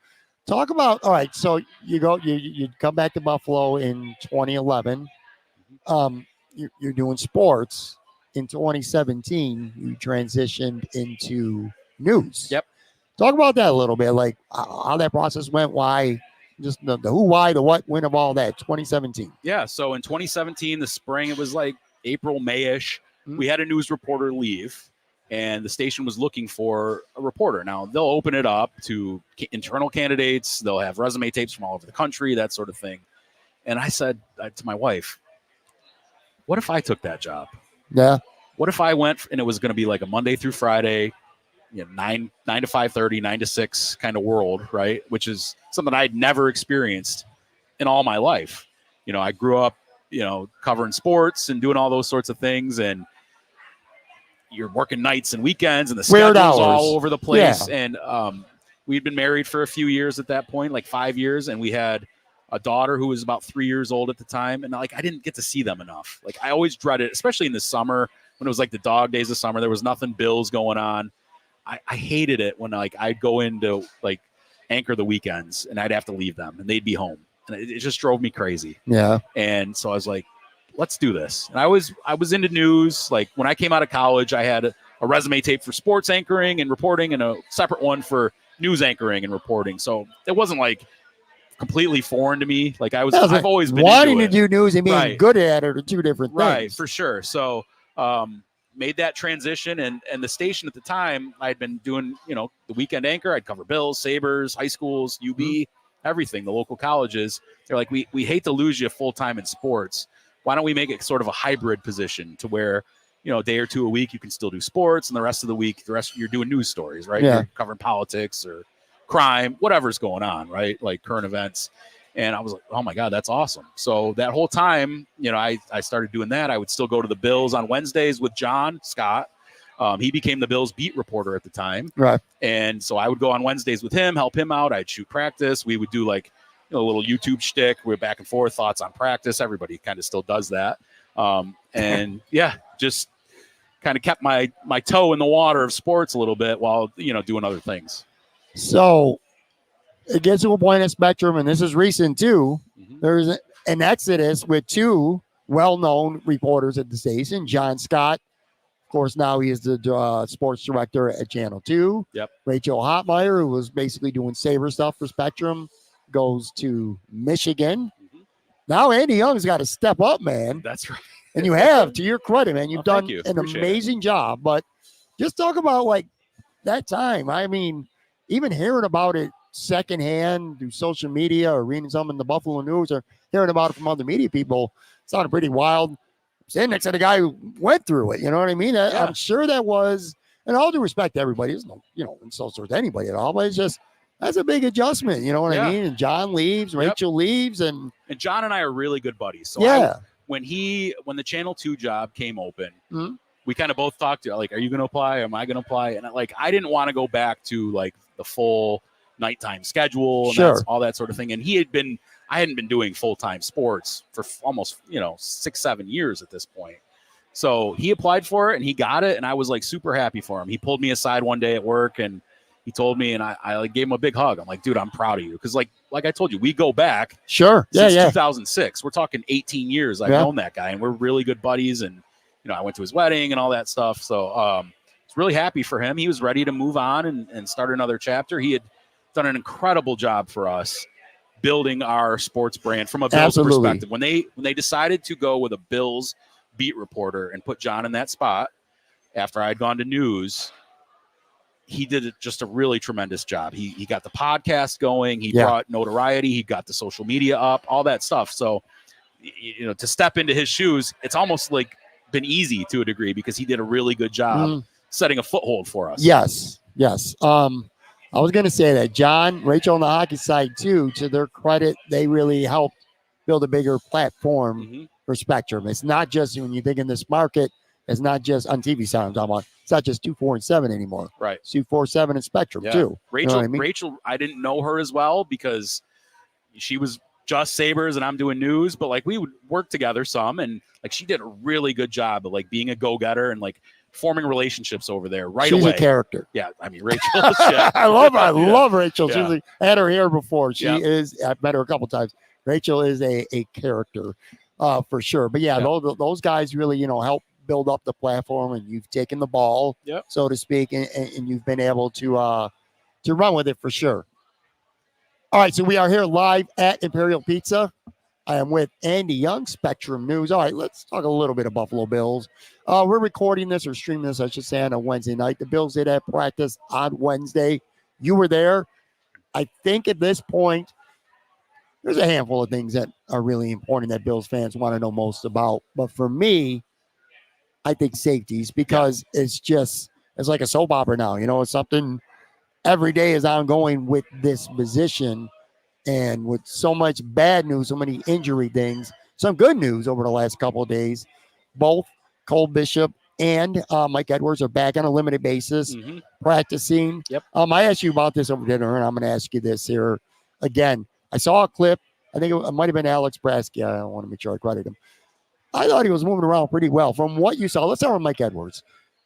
Talk about, all right, so you come back to Buffalo in 2011. You're doing sports. In 2017, you transitioned into news. Yep. Talk about that a little bit, like how that process went, why. Just the who, why, the what, when of all that, 2017. Yeah, so in 2017, the spring, it was like April, May-ish, we had a news reporter leave, and the station was looking for a reporter. Now, they'll open it up to internal candidates. They'll have resume tapes from all over the country, that sort of thing. And I said to my wife, what if I took that job? Yeah. What if I went and it was going to be like a Monday through Friday, 9 to 5:30, 9 to 6 kind of world, right? Which is something I'd never experienced in all my life. I grew up, covering sports and doing all those sorts of things, and you're working nights and weekends, and the schedule's all over the place. Yeah. And we'd been married for a few years at that point, like 5 years, and we had a daughter who was about 3 years old at the time, and I didn't get to see them enough. Like I always dreaded, especially in the summer when it was like the dog days of summer. There was nothing Bills going on. I hated it when I'd go into anchor the weekends and I'd have to leave them and they'd be home, and it just drove me crazy. Yeah. And so I was like, let's do this. And I was into news. Like when I came out of college, I had a resume tape for sports anchoring and reporting and a separate one for news anchoring and reporting. So it wasn't like completely foreign to me. Like I've always been wanting to do news and being good at it are two different things. Right, for sure. So made that transition, and the station at the time, I'd been doing, the weekend anchor. I'd cover Bills, Sabres, high schools, UB, everything, the local colleges. They're like, we hate to lose you full-time in sports. Why don't we make it sort of a hybrid position to where, a day or two a week you can still do sports, and the rest of the week, you're doing news stories, right? Yeah. You're covering politics or crime, whatever's going on, right? Like current events. And I was like, oh my God, that's awesome. So that whole time, I started doing that. I would still go to the Bills on Wednesdays with John Scott. He became the Bills beat reporter at the time. Right. And so I would go on Wednesdays with him, help him out. I'd shoot practice. We would do like a little YouTube shtick. We're back and forth, thoughts on practice. Everybody kind of still does that. And yeah, just kind of kept my toe in the water of sports a little bit while, doing other things. So it gets to a point at Spectrum, and this is recent too. Mm-hmm. There's an exodus with two well-known reporters at the station. John Scott, of course, now he is the sports director at Channel 2. Yep. Rachel Hopmayer, who was basically doing Sabre stuff for Spectrum, goes to Michigan. Mm-hmm. Now Andy Young's got to step up, man. That's right. And you have, to your credit, man. You've done you. an Appreciate amazing job. But just talk about, like, that time. I mean, even hearing about it secondhand through social media or reading some in the Buffalo News or hearing about it from other media people sounded pretty wild. Sitting next to the guy who went through it, you know what I mean? Yeah. I'm sure that was, and all due respect to everybody, there's no, insults with anybody at all, but it's just, that's a big adjustment, you know what I mean? And John leaves, Rachel leaves, and John and I are really good buddies. So when the Channel 2 job came open, mm-hmm. we kind of both talked to, like, are you going to apply? Am I going to apply? And I didn't want to go back to like the full nighttime schedule and all that sort of thing. And I hadn't been doing full-time sports for almost, 6-7 years at this point. So he applied for it and he got it. And I was like super happy for him. He pulled me aside one day at work and he told me, and I gave him a big hug. I'm like, dude, I'm proud of you. Cause like I told you, we go back since 2006. We're talking 18 years. I've known that guy and we're really good buddies. And, I went to his wedding and all that stuff. So, I was really happy for him. He was ready to move on and start another chapter. He had done an incredible job for us building our sports brand from a Bills perspective. When they decided to go with a Bills beat reporter and put John in that spot after I'd gone to news, he did just a really tremendous job. He got the podcast going. He brought notoriety. He got the social media up, all that stuff. So, to step into his shoes, it's almost like been easy to a degree because he did a really good job setting a foothold for us. Yes. I was going to say that John, Rachel on the hockey side too, to their credit, they really helped build a bigger platform for Spectrum. It's not just, when you think in this market, it's not just on TV sound. It's not just 2, 4, and 7 anymore. Right. It's 2, 4, 7 and Spectrum too. Rachel, I didn't know her as well because she was just Sabres and I'm doing news, but like we would work together some, and like she did a really good job of like being a go-getter and like forming relationships over there away. She's a character. Yeah, I mean Rachel. I love Rachel. Yeah. I had her here before. She is. I've met her a couple times. Rachel is a character for sure. But those guys really help build up the platform, and you've taken the ball, so to speak, and you've been able to run with it for sure. All right, so we are here live at Imperial Pizza. I am with Andy Young, Spectrum News. All right, let's talk a little bit of Buffalo Bills. We're recording this or streaming this, I should say, on a Wednesday night. The Bills did have practice on Wednesday. You were there. I think at this point, there's a handful of things that are really important that Bills fans want to know most about. But for me, I think safeties, because it's like a soap opera now. It's something every day is ongoing with this position. And with so much bad news, so many injury things, some good news over the last couple of days, both Cole Bishop and Mike Edwards are back on a limited basis, practicing. Yep. I asked you about this over dinner, and I'm going to ask you this here again. I saw a clip. I think it might have been Alex Brasky. I don't want to make sure I credit him. I thought he was moving around pretty well. From what you saw, let's start with Mike Edwards.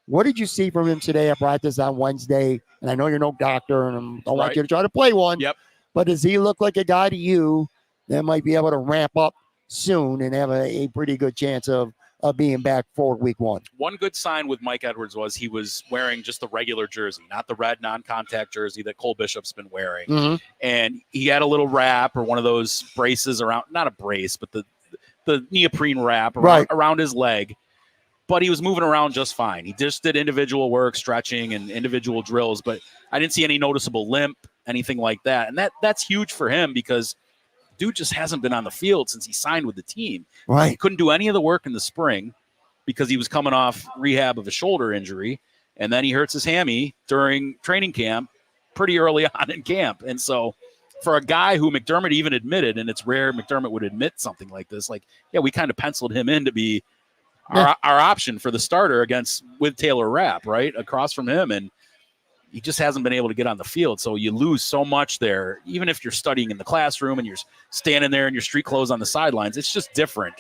What did you see from him today at practice on Wednesday? And I know you're no doctor, and I don't want you to try to play one. Yep. But does he look like a guy to you that might be able to ramp up soon and have a pretty good chance of being back for week 1? One good sign with Mike Edwards was he was wearing just the regular jersey, not the red non-contact jersey that Cole Bishop's been wearing. And he had a little wrap or one of those braces around, not a brace, but the neoprene wrap around his leg. But he was moving around just fine. He just did individual work, stretching, and individual drills. But I didn't see any noticeable limp, anything like that. And that's huge for him because dude just hasn't been on the field since he signed with the team. Right. He couldn't do any of the work in the spring because he was coming off rehab of a shoulder injury. And then he hurts his hammy during training camp pretty early on in camp. And so for a guy who McDermott even admitted, and it's rare McDermott would admit something like this, like, yeah, we kind of penciled him in to be our option for the starter with Taylor Rapp, right, across from him, and he just hasn't been able to get on the field. So you lose so much there, even if you're studying in the classroom and you're standing there in your street clothes on the sidelines. It's just different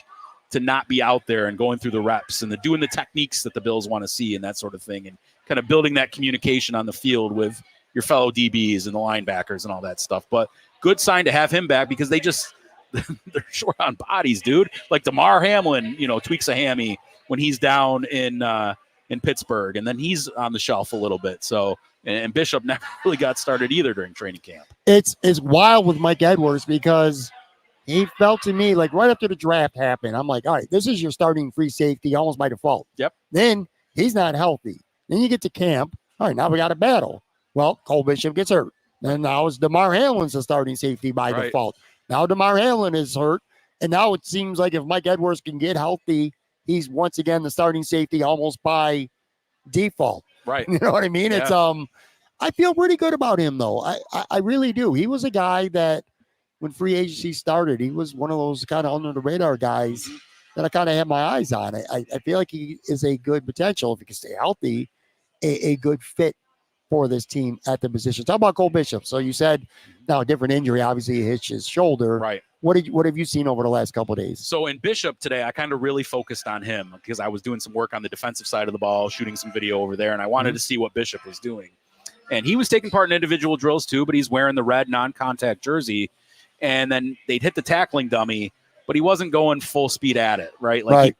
to not be out there and going through the reps and doing the techniques that the Bills want to see and that sort of thing, and kind of building that communication on the field with your fellow DBs and the linebackers and all that stuff. But good sign to have him back, because they're short on bodies, dude. Like Damar Hamlin, tweaks a hammy when he's down in Pittsburgh, and then he's on the shelf a little bit. So, and Bishop never really got started either during training camp. It's wild with Mike Edwards, because he felt to me like right after the draft happened, I'm like, all right, this is your starting free safety almost by default. Yep. Then he's not healthy. Then you get to camp. All right, now we got a battle. Well, Cole Bishop gets hurt. And now it's Damar Hamlin's the starting safety by default. Now Damar Hamlin is hurt. And now it seems like if Mike Edwards can get healthy, he's once again the starting safety almost by default. Right. You know what I mean? Yeah. It's I feel pretty good about him, though. I really do. He was a guy that when free agency started, he was one of those kind of under the radar guys that I kind of had my eyes on. I feel like he is a good potential, if he can stay healthy, a good fit for this team at the position. Talk about Cole Bishop. So you said now a different injury, obviously he hit his shoulder. Right. What have you seen over the last couple of days? So in Bishop today, I kind of really focused on him because I was doing some work on the defensive side of the ball, shooting some video over there, and I wanted to see what Bishop was doing. And he was taking part in individual drills too, but he's wearing the red non-contact jersey. And then they'd hit the tackling dummy, but he wasn't going full speed at it, right? Like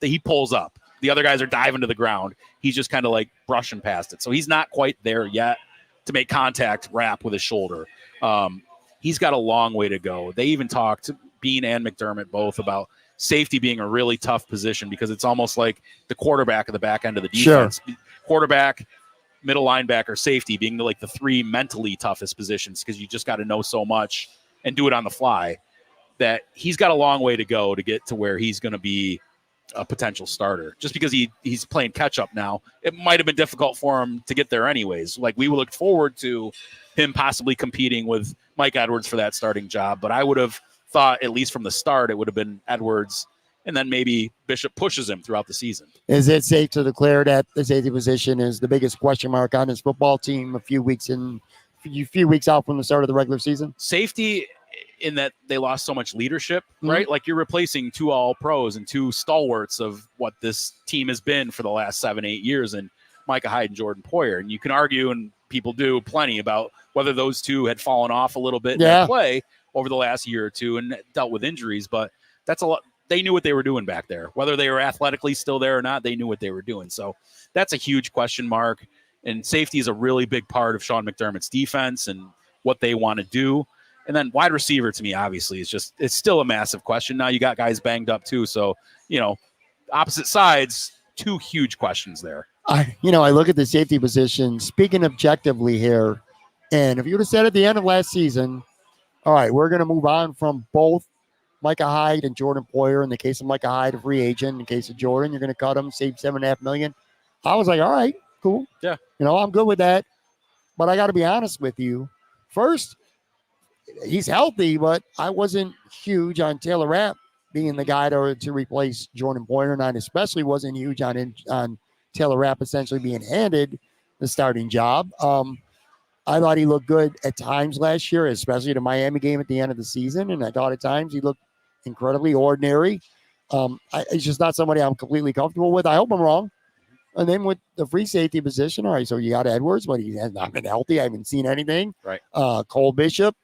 he pulls up. The other guys are diving to the ground. He's just kind of like brushing past it. So he's not quite there yet to make contact wrap with his shoulder. He's got a long way to go. They even talked, Bean and McDermott both, about safety being a really tough position because it's almost like the quarterback of the back end of the defense. Sure. Quarterback, middle linebacker, safety being like the three mentally toughest positions because you just got to know so much and do it on the fly. That he's got a long way to go to get to where he's going to be a potential starter. Just because he's playing catch up now, it might have been difficult for him to get there anyways. Like we looked forward to him possibly competing with Mike Edwards for that starting job, but I would have thought at least from the start it would have been Edwards, and then maybe Bishop pushes him throughout the season. Is it safe to declare that the safety position is the biggest question mark on his football team a few weeks out from the start of the regular season? Safety, in that they lost so much leadership, right? Like you're replacing two all-pros and two stalwarts of what this team has been for the last 7-8 years, and Micah Hyde and Jordan Poyer. And you can argue, and people do plenty, about whether those two had fallen off a little bit in their play over the last year or two and dealt with injuries, but that's a lot. They knew what they were doing back there. Whether they were athletically still there or not, they knew what they were doing. So that's a huge question mark. And safety is a really big part of Sean McDermott's defense and what they want to do. And then wide receiver, to me, obviously, it's still a massive question. Now you got guys banged up too. So, opposite sides, two huge questions there. I look at the safety position, speaking objectively here, and if you would have said at the end of last season, all right, we're going to move on from both Micah Hyde and Jordan Poyer. In the case of Micah Hyde, a free agent. In the case of Jordan, you're going to cut him, save $7.5 million. I was like, all right, cool. Yeah. I'm good with that. But I got to be honest with you. First, he's healthy, but I wasn't huge on Taylor Rapp being the guy to replace Jordan Poyer, and I especially wasn't huge on Taylor Rapp essentially being handed the starting job. I thought he looked good at times last year, especially the Miami game at the end of the season, and I thought at times he looked incredibly ordinary. It's just not somebody I'm completely comfortable with. I hope I'm wrong. And then with the free safety position, all right, so you got Edwards, but he has not been healthy. I haven't seen anything. Right. Cole Bishop,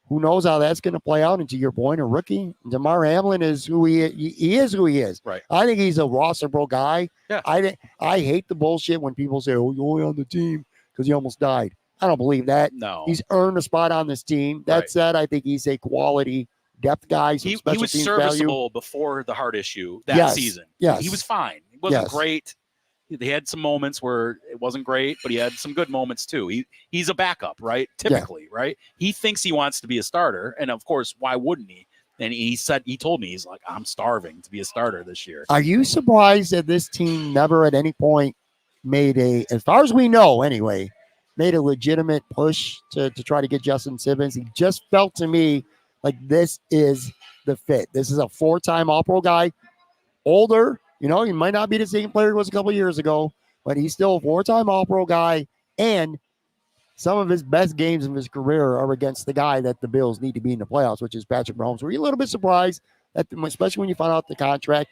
who knows how that's going to play out? And to your point, a rookie. Damar Hamlin is who he is. He is who he is. Right. I think he's a roster bro guy. Yeah. I hate the bullshit when people say, "Oh, you're only on the team because he almost died." I don't believe that. No. He's earned a spot on this team. That said, I think he's a quality depth guy. He was serviceable before the heart issue season. Yes. He was fine. He wasn't great. They had some moments where it wasn't great, but he had some good moments too. He's a backup, right? Typically, right? He thinks he wants to be a starter, and of course, why wouldn't he? And he told me, he's like, I'm starving to be a starter this year. Are you surprised that this team never at any point made as far as we know anyway, made a legitimate push to try to get Justin Simmons. He just felt to me like this is the fit. This is a 4-time All-Pro guy, older. He might not be the same player he was a couple years ago, but he's still a 4-time All-Pro guy. And some of his best games of his career are against the guy that the Bills need to be in the playoffs, which is Patrick Mahomes. Were you a little bit surprised, especially when you found out the contract?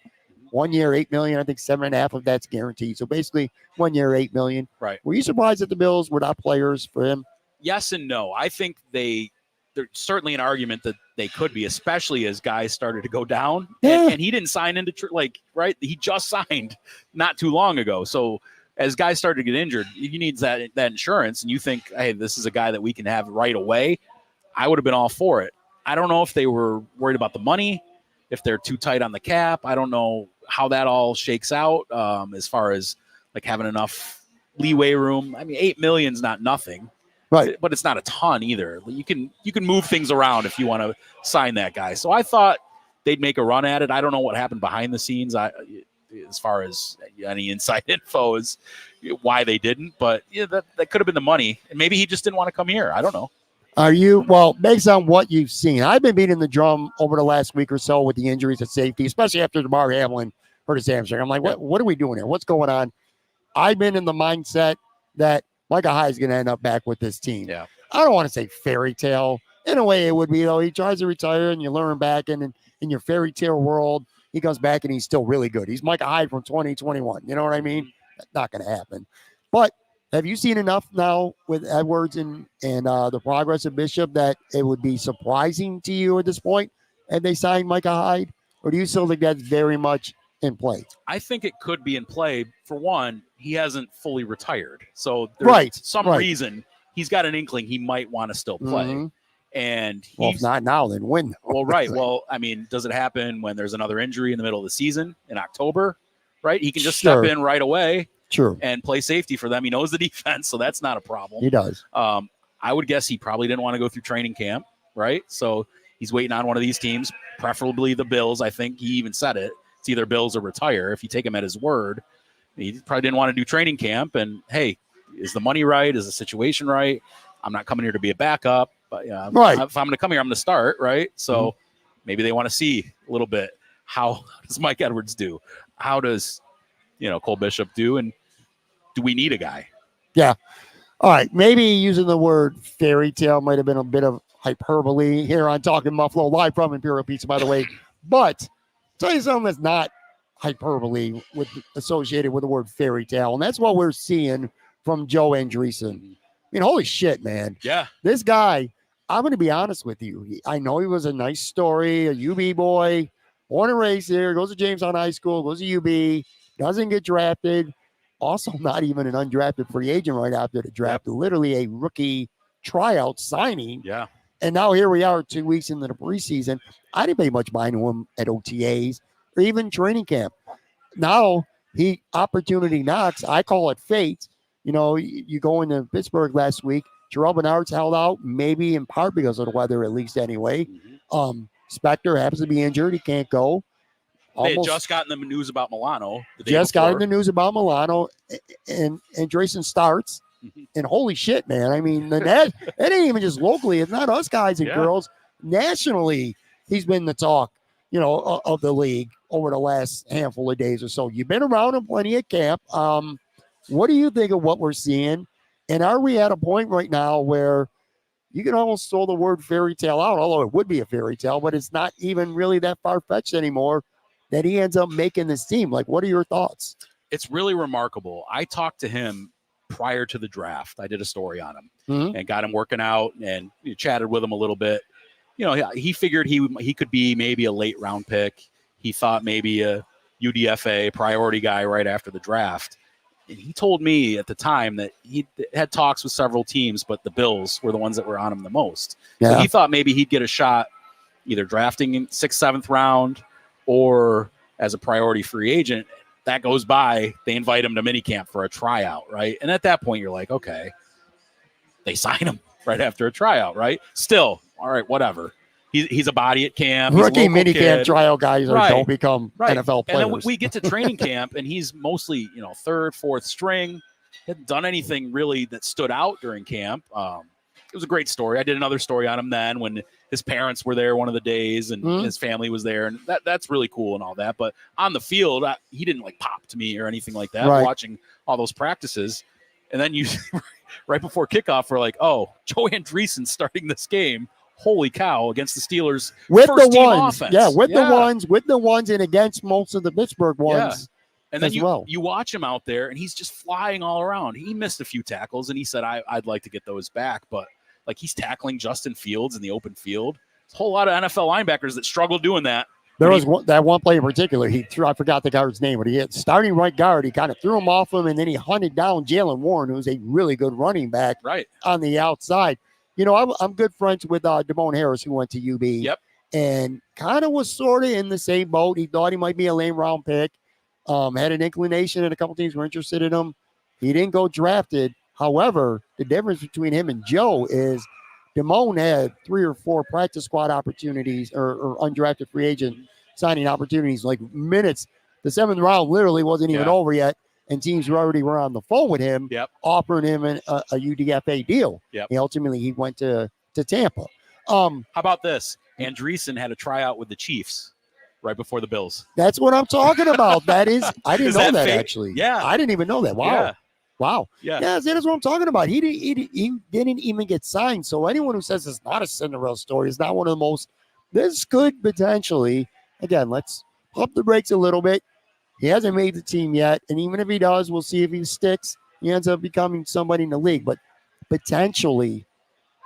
1 year, $8 million. I think 7.5 of that's guaranteed. So basically 1 year, $8 million. Right. Were you surprised that the Bills were not players for him? Yes and no. I think there's certainly an argument that they could be, especially as guys started to go down. Yeah. And he didn't sign into right. He just signed not too long ago. So as guys started to get injured, he needs that insurance. And you think, hey, this is a guy that we can have right away. I would have been all for it. I don't know if they were worried about the money, if they're too tight on the cap. I don't know how that all shakes out as far as like having enough leeway room. I mean, $8 million is not nothing, right? But it's not a ton either. You can move things around if you want to sign that guy. So I thought they'd make a run at it. I don't know what happened behind the scenes. As far as any inside info is why they didn't, but yeah, that could have been the money, and maybe he just didn't want to come here. I don't know. Based on what you've seen, I've been beating the drum over the last week or so with the injuries at safety, especially after DeMar Hamlin hurt his hamstring. I'm like, what are we doing here? What's going on? I've been in the mindset that Micah Hyde is going to end up back with this team. Yeah. I don't want to say fairy tale. In a way, it would be, though. He tries to retire, and you learn back in your fairy tale world. He comes back and he's still really good. He's Micah Hyde from 2021. You know what I mean? That's not going to happen. But have you seen enough now with Edwards and the progress of Bishop that it would be surprising to you at this point if they signed Micah Hyde? Or do you still think that's very much in play? I think it could be in play. For one, he hasn't fully retired. So there's some reason he's got an inkling he might want to still play. Mm-hmm. And if not now, then when? Well, right. Well, I mean, does it happen when there's another injury in the middle of the season in October? Right. He can just step in right away. Sure. And play safety for them. He knows the defense, so that's not a problem. He does. I would guess he probably didn't want to go through training camp, right? So he's waiting on one of these teams, preferably the Bills. I think he even said it. It's either Bills or retire. If you take him at his word, he probably didn't want to do training camp. And, hey, is the money right? Is the situation right? I'm not coming here to be a backup. But right. If I'm going to come here, I'm going to start, right? So maybe they want to see a little bit how does Mike Edwards do? How does Cole Bishop do? And do we need a guy? Yeah. All right. Maybe using the word fairy tale might have been a bit of hyperbole here on Talking Buffalo, live from Imperial Pizza, by the way. But I'll tell you something that's not hyperbole associated with the word fairy tale, and that's what we're seeing from Joe Andreessen. I mean, holy shit, man. Yeah. This guy, I'm going to be honest with you. I know he was a nice story, a UB boy, born and raised here, goes to Jamestown High School, goes to UB, doesn't get drafted. Also, not even an undrafted free agent right after the draft. Literally a rookie tryout signing. Yeah. And now here we are 2 weeks into the preseason. I didn't pay much mind to him at OTAs or even training camp. Now, opportunity knocks. I call it fate. You go into Pittsburgh last week. Terrell Bernard's held out, maybe in part because of the weather, at least anyway. Spector happens to be injured. He can't go. They had just gotten the news about Milano. Got the news about Milano, and Drayson starts. And holy shit, man. I mean, it ain't even just locally. It's not us guys and girls. Nationally, he's been the talk, of the league over the last handful of days or so. You've been around him plenty at camp. What do you think of what we're seeing? And are we at a point right now where you can almost throw the word fairy tale out, although it would be a fairy tale, but it's not even really that far-fetched anymore that he ends up making this team? Like, what are your thoughts? It's really remarkable. I talked to him prior to the draft. I did a story on him and got him working out and chatted with him a little bit. He figured he could be maybe a late round pick. He thought maybe a UDFA priority guy right after the draft. And he told me at the time that he had talks with several teams, but the Bills were the ones that were on him the most. Yeah. So he thought maybe he'd get a shot either drafting in 6th, 7th round or as a priority free agent. That goes by, they invite him to minicamp for a tryout, right? And at that point, you're like, okay, they sign him right after a tryout, right? Still, all right, whatever. He's a body at camp. Rookie minicamp tryout guys don't become NFL players. And then we get to training camp, and he's mostly, 3rd, 4th string. hadn't done anything really that stood out during camp. It was a great story. I did another story on him then when his parents were there one of the days and his family was there, and that's really cool and all that. But on the field, he didn't like pop to me or anything like that. Right. Watching all those practices, and then you right before kickoff, we're like, "Oh, Joe Andreessen's starting this game." Holy cow! Against the Steelers, with first the team ones, offense. with the ones, and against most of the Pittsburgh ones. And then you watch him out there, and he's just flying all around. He missed a few tackles, and he said, "I'd like to get those back," but like he's tackling Justin Fields in the open field. There's a whole lot of NFL linebackers that struggle doing that. There was that one play in particular. He threw, I forgot the guard's name, but he hit starting right guard. He kind of threw him off him, and then he hunted down Jalen Warren, who's a really good running back on the outside. You know, I'm good friends with Damone Harris, who went to UB. Yep. And kind of was sort of in the same boat. He thought he might be a late round pick. Had an inclination, and a couple teams were interested in him. He didn't go drafted. However, the difference between him and Joe is Damone had 3 or 4 practice squad opportunities or undrafted free agent signing opportunities, like minutes. The 7th round literally wasn't even over yet, and teams were on the phone with him, offering him a UDFA deal. Yep. And ultimately, he went to Tampa. How about this? Andreessen had a tryout with the Chiefs right before the Bills. That's what I'm talking about. That is, I didn't know that actually. Yeah. I didn't even know that. Wow. Yeah. Wow. Yeah. Yeah, that's what I'm talking about. He didn't even get signed. So anyone who says it's not a Cinderella story is not one of the most. This could potentially, again, let's pump the brakes a little bit. He hasn't made the team yet. And even if he does, we'll see if he sticks. He ends up becoming somebody in the league. But potentially,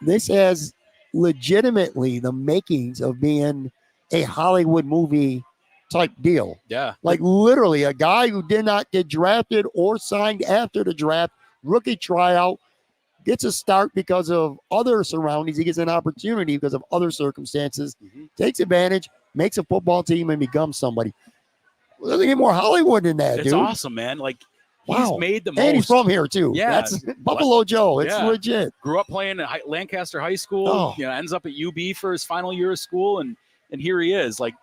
this has legitimately the makings of being a Hollywood movie type deal. Yeah. Like literally a guy who did not get drafted or signed after the draft, rookie tryout, gets a start because of other surroundings. He gets an opportunity because of other circumstances, takes advantage, makes a football team, and becomes somebody. Well, doesn't get more Hollywood than that, It's dude. awesome, man. Like, he's made the most. And he's from here, too. Yeah. That's Buffalo Joe. It's legit. Grew up playing at Lancaster High School. Oh. You know, ends up at UB for his final year of school, and here he is. Like,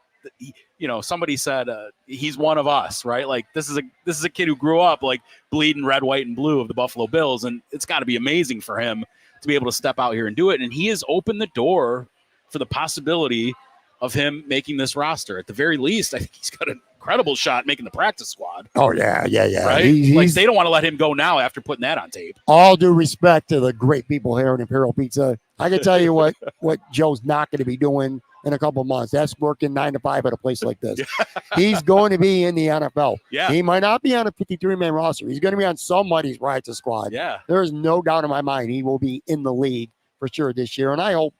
you know, somebody said he's one of us, right? Like this is a kid who grew up like bleeding red, white, and blue of the Buffalo Bills, and it's got to be amazing for him to be able to step out here and do it. And he has opened the door for the possibility of him making this roster. At the very least, I think he's got an incredible shot making the practice squad. Oh yeah. Right? Like they don't want to let him go now after putting that on tape. All due respect to the great people here at Imperial Pizza, I can tell you what Joe's not going to be doing in a couple of months. That's working 9 to 5 at a place like this. He's going to be in the NFL. Yeah. He might not be on a 53-man roster. He's going to be on somebody's practice squad. Yeah. There is no doubt in my mind he will be in the league for sure this year. And I hope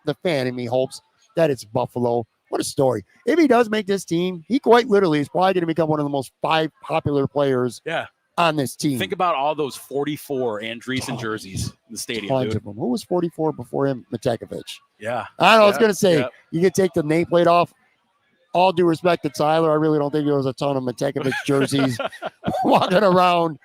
the fan in me hopes that it's Buffalo. What a story. If he does make this team, he quite literally is probably going to become one of the most 5 popular players on this team. Think about all those 44 Andreessen jerseys in the stadium, Tons dude. of them. Who was 44 before him? Matekovich. Yeah. I don't know. I was going to say, you could take the nameplate off. All due respect to Tyler, I really don't think there was a ton of Matekovich jerseys walking around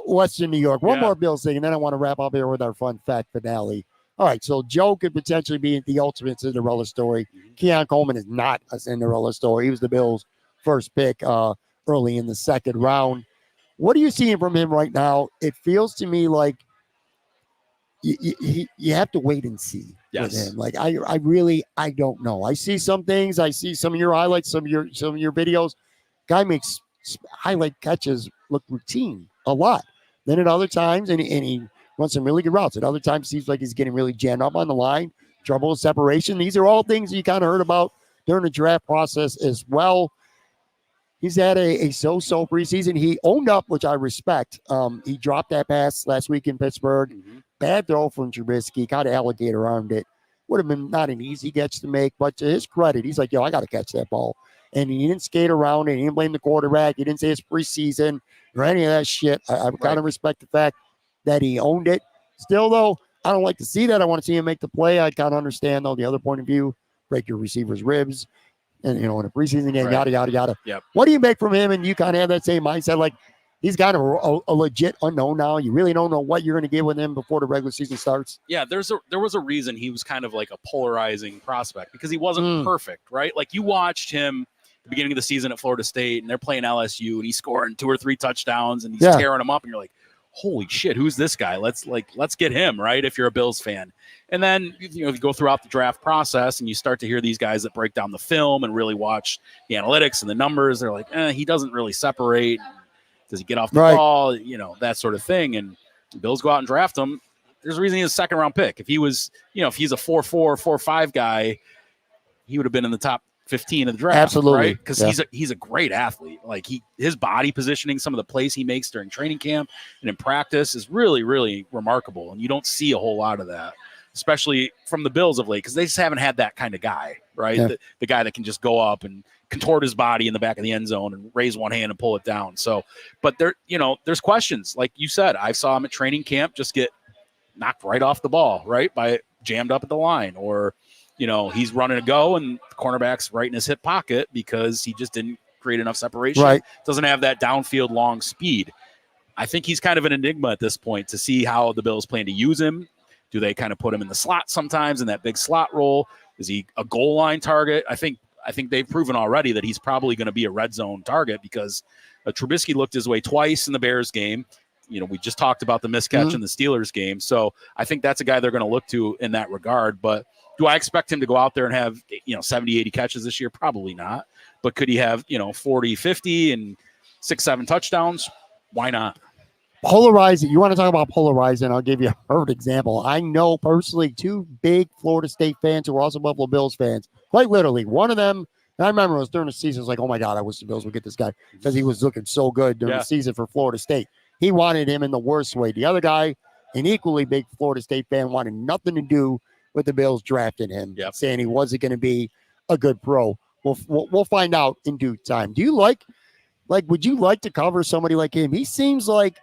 Western New York. One more Bills thing, and then I want to wrap up here with our fun fact finale. All right, so Joe could potentially be the ultimate Cinderella story. Keon Coleman is not a Cinderella story. He was the Bills' first pick early in the 2nd round. What are you seeing from him right now? It feels to me like you have to wait and see with him. Like I don't know. I see some things. I see some of your highlights, some of your videos. Guy makes highlight catches look routine a lot. Then at other times, and he runs some really good routes. At other times, seems like he's getting really jammed up on the line, trouble with separation. These are all things you kind of heard about during the draft process as well. He's had a so-so preseason. He owned up, which I respect. He dropped that pass last week in Pittsburgh. Bad throw from Trubisky. Kind of alligator armed it. Would have been not an easy catch to make, but to his credit, he's like, yo, I got to catch that ball. And he didn't skate around it. He didn't blame the quarterback. He didn't say it's preseason or any of that shit. I kind of respect the fact that he owned it. Still, though, I don't like to see that. I want to see him make the play. I kind of understand, though, the other point of view. Break your receiver's ribs. And, in a preseason game, yada, yada, yada. Yep. What do you make from him? And you kind of have that same mindset. Like, he's kind of a legit unknown now. You really don't know what you're going to get with him before the regular season starts. Yeah, there was a reason he was kind of like a polarizing prospect because he wasn't perfect, right? Like, you watched him at the beginning of the season at Florida State, and they're playing LSU, and he's scoring 2 or 3 touchdowns, and he's tearing them up, and you're like, holy shit, who's this guy? Let's get him, right? If you're a Bills fan. And then, you go throughout the draft process and you start to hear these guys that break down the film and really watch the analytics and the numbers. They're like, he doesn't really separate. Does he get off the ball? That sort of thing. And the Bills go out and draft him. There's a reason he's a second round pick. If he was, if he's a 4.4, 4.5 guy, he would have been in the top 15 of the draft. Absolutely. Right? Because he's a great athlete. Like his body positioning, some of the plays he makes during training camp and in practice is really, really remarkable. And you don't see a whole lot of that, especially from the Bills of late, because they just haven't had that kind of guy, right? Yeah. The guy that can just go up and contort his body in the back of the end zone and raise one hand and pull it down. So, but there's questions. Like you said, I saw him at training camp just get knocked right off the ball, right? By jammed up at the line, or he's running a go and the cornerback's right in his hip pocket because he just didn't create enough separation. Right. Doesn't have that downfield long speed. I think he's kind of an enigma at this point to see how the Bills plan to use him. Do they kind of put him in the slot sometimes in that big slot role? Is he a goal line target? I think they've proven already that he's probably going to be a red zone target because Trubisky looked his way twice in the Bears game. We just talked about the miscatch in the Steelers game. So I think that's a guy they're going to look to in that regard. But do I expect him to go out there and have, 70, 80 catches this year? Probably not. But could he have, 40, 50 and 6-7 touchdowns? Why not? Polarizing. You want to talk about polarizing? I'll give you a perfect example. I know personally 2 big Florida State fans who are also Buffalo Bills fans. Quite literally. One of them, and I remember it was during the season, it was like, oh my God, I wish the Bills would get this guy because he was looking so good during the season for Florida State. He wanted him in the worst way. The other guy, an equally big Florida State fan, wanted nothing to do with the Bills drafting him, saying he wasn't going to be a good pro. We'll find out in due time. Do you would you like to cover somebody like him? He seems like,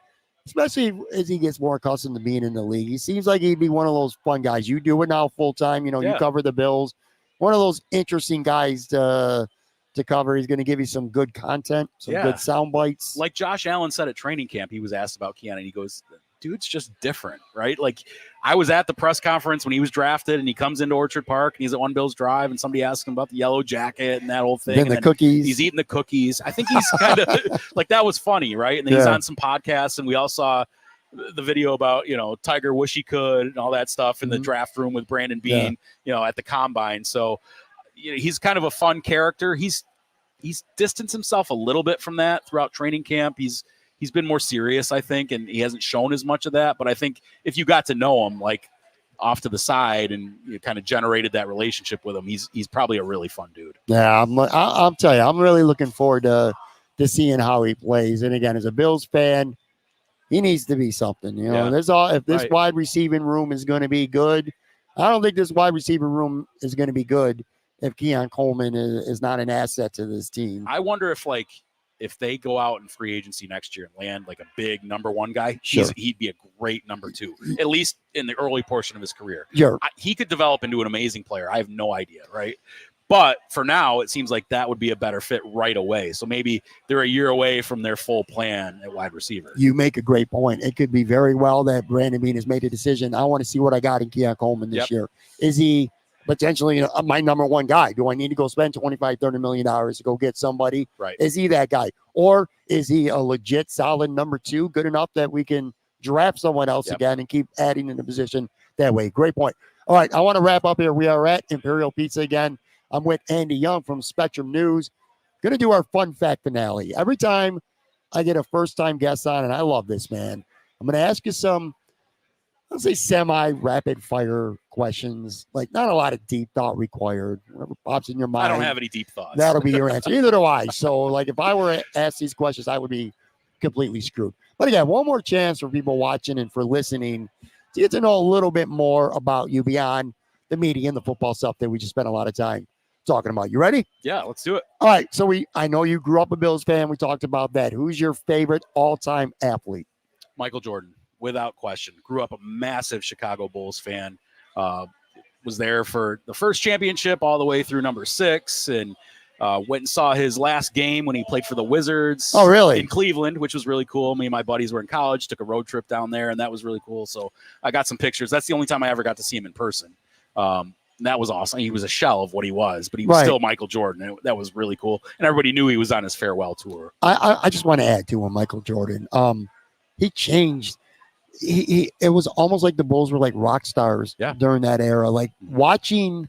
especially as he gets more accustomed to being in the league, he seems like he'd be one of those fun guys. You do it now full time. You cover the Bills. One of those interesting guys to cover. He's going to give you some good content, some good sound bites. Like Josh Allen said at training camp, he was asked about Keanu, and he goes, dude's just different, right? Like I was at the press conference when he was drafted and he comes into Orchard Park and he's at One Bills Drive and somebody asks him about the yellow jacket and that whole thing. Then the cookies. He's eating the cookies. I think he's kind of like, that was funny, right? And then he's on some podcasts and we all saw the video about, Tiger wish he could and all that stuff in the draft room with Brandon Beane, at the combine. So he's kind of a fun character. He's distanced himself a little bit from that throughout training camp. He's been more serious, I think, and he hasn't shown as much of that. But I think if you got to know him, like off to the side, and you kind of generated that relationship with him, he's probably a really fun dude. Yeah, I'll tell you, I'm really looking forward to seeing how he plays. And again, as a Bills fan, he needs to be something. If this wide receiving room is going to be good, I don't think this wide receiver room is going to be good if Keon Coleman is not an asset to this team. I wonder if they go out in free agency next year and land like a big number 1 guy, he'd be a great number 2, at least in the early portion of his career. He could develop into an amazing player. I have no idea, right? But for now, it seems like that would be a better fit right away. So maybe they're a year away from their full plan at wide receiver. You make a great point. It could be very well that Brandon Beane has made a decision. I want to see what I got in Keon Coleman this year. Is he potentially my number 1 guy? Do I need to go spend $25-30 million to go get somebody? Right. Is he that guy? Or is he a legit solid number 2, good enough that we can draft someone else again and keep adding in the position that way? Great point. All right, I want to wrap up here. We are at Imperial Pizza again. I'm with Andy Young from Spectrum News. Going to do our fun fact finale. Every time I get a first-time guest on, and I love this, man, I'm going to ask you some, let's say, semi-rapid fire questions. Like, not a lot of deep thought required. Whatever pops in your mind. I don't have any deep thoughts. That'll be your answer. Neither do I. So, like, if I were to ask these questions, I would be completely screwed. But again, one more chance for people watching and for listening to get to know a little bit more about you beyond the media and the football stuff that we just spent a lot of time talking about. You ready? Yeah, let's do it. All right. So I know you grew up a Bills fan. We talked about that. Who's your favorite all-time athlete? Michael Jordan, without question. Grew up a massive Chicago Bulls fan. Was there for the first championship all the way through number 6, and went and saw his last game when he played for the Wizards. Oh, really? In Cleveland, which was really cool. Me and my buddies were in college, took a road trip down there, and that was really cool. So I got some pictures. That's the only time I ever got to see him in person. And that was awesome. He was a shell of what he was, but he was still Michael Jordan. That was really cool. And everybody knew he was on his farewell tour. I just want to add to him, Michael Jordan. He changed. it was almost like the Bulls were like rock stars during that era. Like watching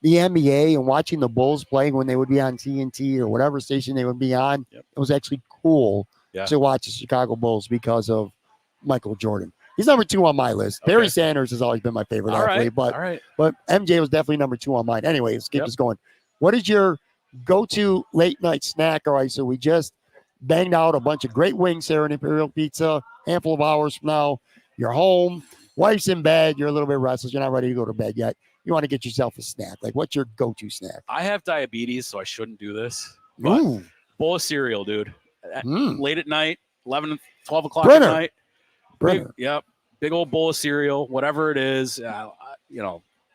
the NBA and watching the Bulls play when they would be on TNT or whatever station they would be on, it was actually cool to watch the Chicago Bulls because of Michael Jordan. He's number 2 on my list. Okay. Barry Sanders has always been my favorite athlete, but MJ was definitely number 2 on mine. Anyway, let's keep this going. What is your go-to late night snack? All right, so we just banged out a bunch of great wings here at Imperial Pizza. Handful of hours from now, you're home. Wife's in bed. You're a little bit restless. You're not ready to go to bed yet. You want to get yourself a snack. Like, what's your go-to snack? I have diabetes, so I shouldn't do this. But bowl of cereal, dude. Late at night, 11, 12 o'clock at night. Big old bowl of cereal, whatever it is.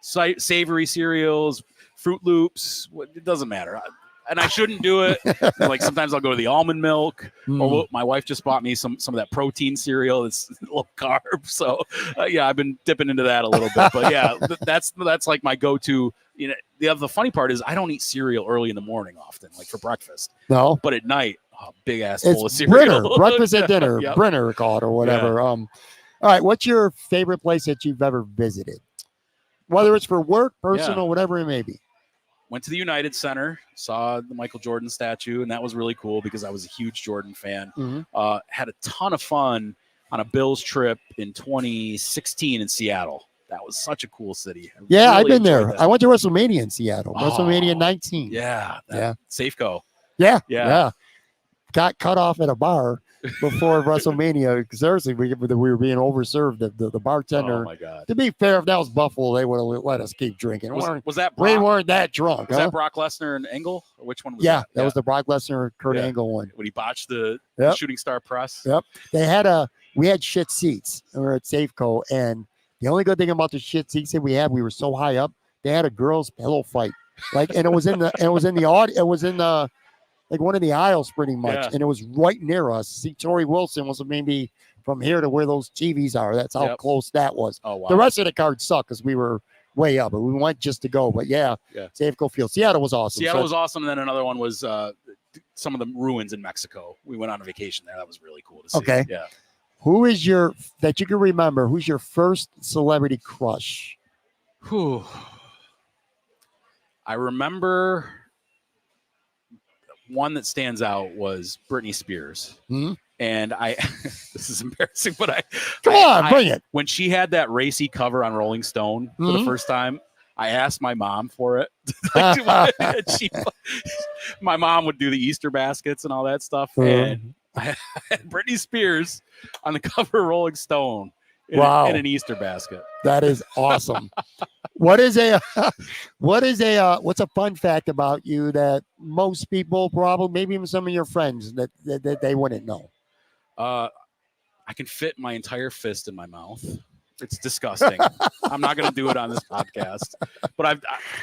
Savory cereals, Fruit Loops. It doesn't matter. And I shouldn't do it. Like sometimes I'll go to the almond milk, or my wife just bought me some of that protein cereal. It's low carb, so I've been dipping into that a little bit. But that's like my go-to. You know, the funny part is I don't eat cereal early in the morning often, like for breakfast. No, but at night, big ass bowl of cereal. Brinner, breakfast at dinner, Brinner call it or whatever. All right, what's your favorite place that you've ever visited? Whether it's for work, personal, whatever it may be. Went to the United Center, saw the Michael Jordan statue, and that was really cool because I was a huge Jordan fan. Had a ton of fun on a Bills trip in 2016 in Seattle. That was such a cool city. I've been there. That. I went to WrestleMania in Seattle, WrestleMania 19. Safeco. Yeah. Got cut off at a bar before WrestleMania because seriously, we were being overserved. The bartender. Oh my God! To be fair, if that was Buffalo, they would have let us keep drinking. Was that Brock? We weren't that drunk. Was that Brock Lesnar and Angle? Or which one was that? That was the Brock Lesnar Kurt Angle one. When he botched the shooting star press. Yep. We had shit seats. We were at Safeco, and the only good thing about the shit seats that we were so high up. They had a girls' pillow fight, and it was in the like one of the aisles pretty much. And it was right near us. See, Tori Wilson was maybe from here to where those TVs are. That's how close that was. Oh, wow. The rest of the cards suck because we were way up, but we went just to go. But Safeco Field. Seattle was awesome. Seattle was awesome. And then another one was some of the ruins in Mexico. We went on a vacation there. That was really cool to see. Okay. Yeah. Who is that you can remember, who's your first celebrity crush? I remember one that stands out was Britney Spears. And this is embarrassing, but bring it. When she had that racy cover on Rolling Stone for the first time, I asked my mom for it. My mom would do the Easter baskets and all that stuff. And I had Britney Spears on the cover of Rolling Stone in an Easter basket. That is awesome. What's a fun fact about you that most people probably, maybe even some of your friends that they wouldn't know? I can fit my entire fist in my mouth. It's disgusting. I'm not going to do it on this podcast, but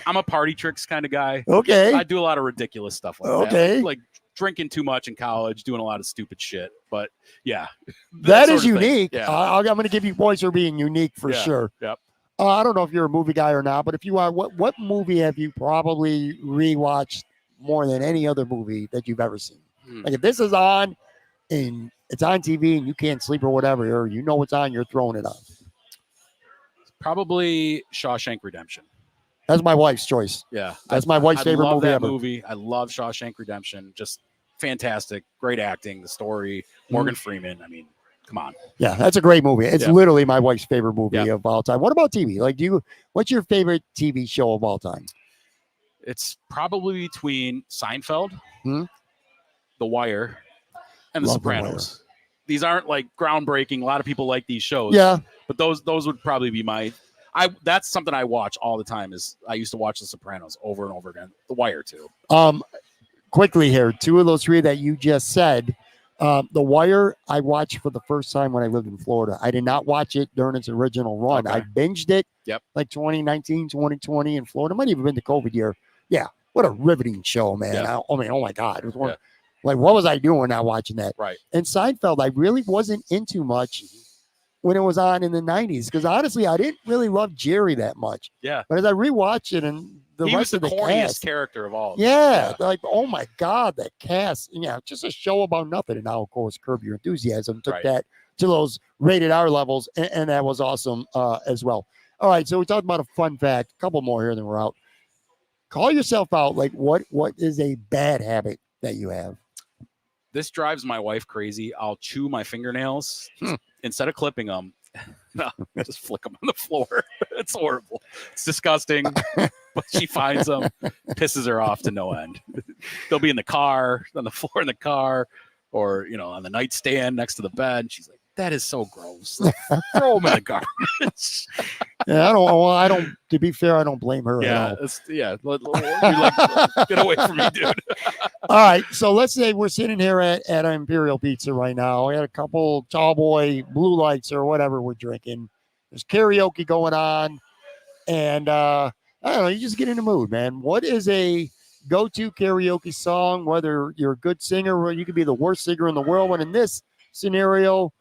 I'm a party tricks kind of guy. Okay. I do a lot of ridiculous stuff like that. Like drinking too much in college, doing a lot of stupid shit. But that is unique. I'm going to give you points for being unique for sure. Yep. I don't know if you're a movie guy or not, but if you are, what movie have you probably rewatched more than any other movie that you've ever seen? Like if this is on and it's on TV and you can't sleep or whatever, or you know it's on, you're throwing it on. Probably Shawshank Redemption. That's my wife's choice. Yeah. That's my wife's favorite movie ever. I love Shawshank Redemption. Just fantastic. Great acting, the story, Morgan Freeman. I mean, come on. Yeah, that's a great movie. It's literally my wife's favorite movie of all time. What about TV? Like, what's your favorite TV show of all time? It's probably between Seinfeld, The Wire, and The Sopranos. These aren't like groundbreaking. A lot of people like these shows. Yeah. But those would probably be that's something I watch all the time. Is I used to watch The Sopranos over and over again. The Wire too. Quickly here, two of those three that you just said. The Wire, I watched for the first time when I lived in Florida. I did not watch it during its original run. Okay. I binged it like 2019, 2020 in Florida. It might even been the COVID year. Yeah. What a riveting show, man. Yeah. I mean, oh my God. It was one, like, what was I doing not watching that? Right. And Seinfeld, I really wasn't into much when it was on in the 90s because honestly, I didn't really love Jerry that much. Yeah. But as I rewatched it and he rest was of the the corniest cast, character of all. yeah, like, oh my God, that cast. Yeah, just a show about nothing. And now, of course, Curb Your Enthusiasm took to those rated R levels, and that was awesome as well. All right, so we talked about a fun fact. A couple more here, then we're out. Call yourself out. Like, what is a bad habit that you have? This drives my wife crazy. I'll chew my fingernails instead of clipping them. No, just flick them on the floor. It's horrible. It's disgusting. But she finds them, pisses her off to no end. They'll be in the car, on the floor in the car, or on the nightstand next to the bed. And she's like, "That is so gross. Throw them in the garbage." Yeah, I don't. To be fair, I don't blame her. Yeah, at all. Get away from me, dude. All right, so let's say we're sitting here at Imperial Pizza right now. We had a couple tall boy blue lights or whatever we're drinking. There's karaoke going on, and I don't know. You just get in the mood, man. What is a go-to karaoke song? Whether you're a good singer or you could be the worst singer in the world, but in this scenario,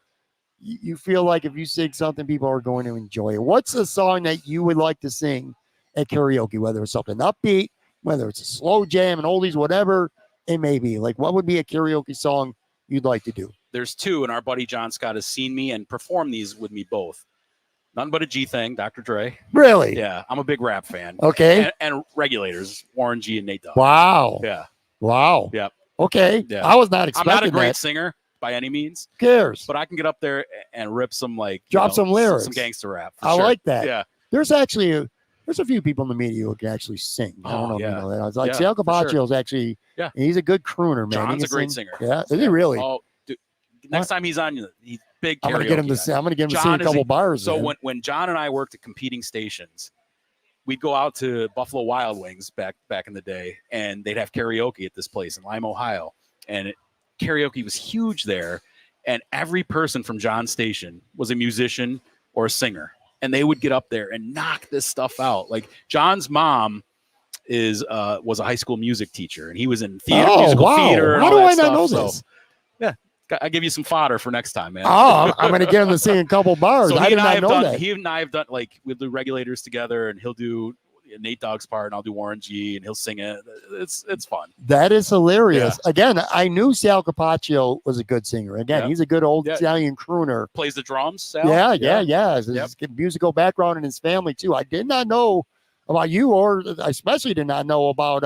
you feel like if you sing something, people are going to enjoy it. What's a song that you would like to sing at karaoke, whether it's something upbeat, whether it's a slow jam, an oldies, whatever it may be? Like, what would be a karaoke song you'd like to do? There's two, and our buddy John Scott has seen me and performed these with me both. Nothing But a G Thing, Dr. Dre. Really? Yeah, I'm a big rap fan. Okay. And Regulators, Warren G and Nate Dogg. Wow. Yeah. Wow. Yep. Okay. Yeah. I was not I'm expecting not a great that. singer by any means. Who cares? But I can get up there and rip some Drop some lyrics. Some gangster rap. I sure. like that. Yeah. There's actually there's a few people in the media who can actually sing. I don't know if you know that. I was like, Sal Capaccio actually, he's a good crooner, man. John's a great singer. Yeah, is he really? Oh, dude. Next time he's on, he's big karaoke. I'm gonna get him to sing a couple bars. So when John and I worked at competing stations, we'd go out to Buffalo Wild Wings back in the day, and they'd have karaoke at this place in Lime, Ohio, and karaoke was huge there. And every person from John's station was a musician or a singer, and they would get up there and knock this stuff out. Like John's mom was a high school music teacher, and he was in musical theater. And How all do that I stuff. not know this? So, yeah, I give you some fodder for next time, man. Oh, I'm going to get him to sing a couple bars. So I did not know that. He and I have done we'll do Regulators together, and he'll do Nate Dogg's part, and I'll do Warren G, and he'll sing it. It's fun. That is hilarious. Yeah. Again, I knew Sal Capaccio was a good singer. Again, he's a good old Italian crooner. Plays the drums, Sal? Yeah. His musical background in his family, too. I did not know about you, or I especially did not know about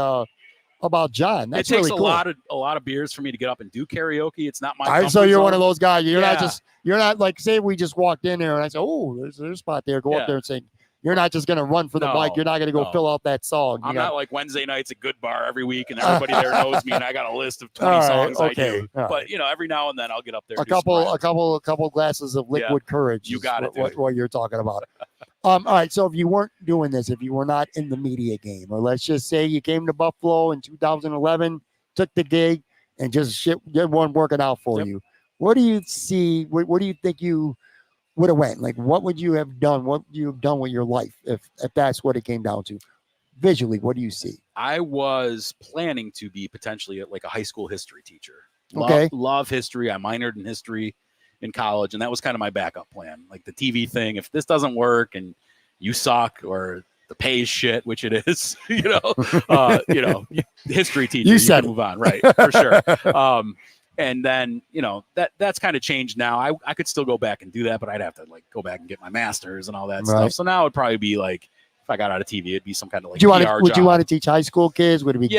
John. That's it takes really cool. a lot of beers for me to get up and do karaoke. It's not my so you're zone. one of those guys. You're not like, say we just walked in there and I said, oh, there's a spot there. Go up there and sing. You're not just going to run for the mic. You're not going to go fill out that song. I'm not like Wednesday nights at Good Bar every week, and everybody there knows me, and I got a list of 20 songs I do. But every now and then I'll get up there. A couple glasses of liquid courage. You got it. What you're talking about. All right. So if you weren't doing this, if you were not in the media game, or let's just say you came to Buffalo in 2011, took the gig, and just shit wasn't working out for you, what do you see? What do you think you would have went? Like, what would you have done? What would you have done with your life if that's what it came down to? Visually, what do you see? I was planning to be potentially like a high school history teacher. Love history. I minored in history in college, and that was kind of my backup plan. Like the TV thing, if this doesn't work and you suck or the pay is shit, which it is, history teacher, you can move on, right? For sure. And then, that's kind of changed now. I could still go back and do that, but I'd have to go back and get my master's and all that stuff. So now it'd probably be like, if I got out of TV, it'd be some kind of PR job. Would you want to teach high school kids? Would it be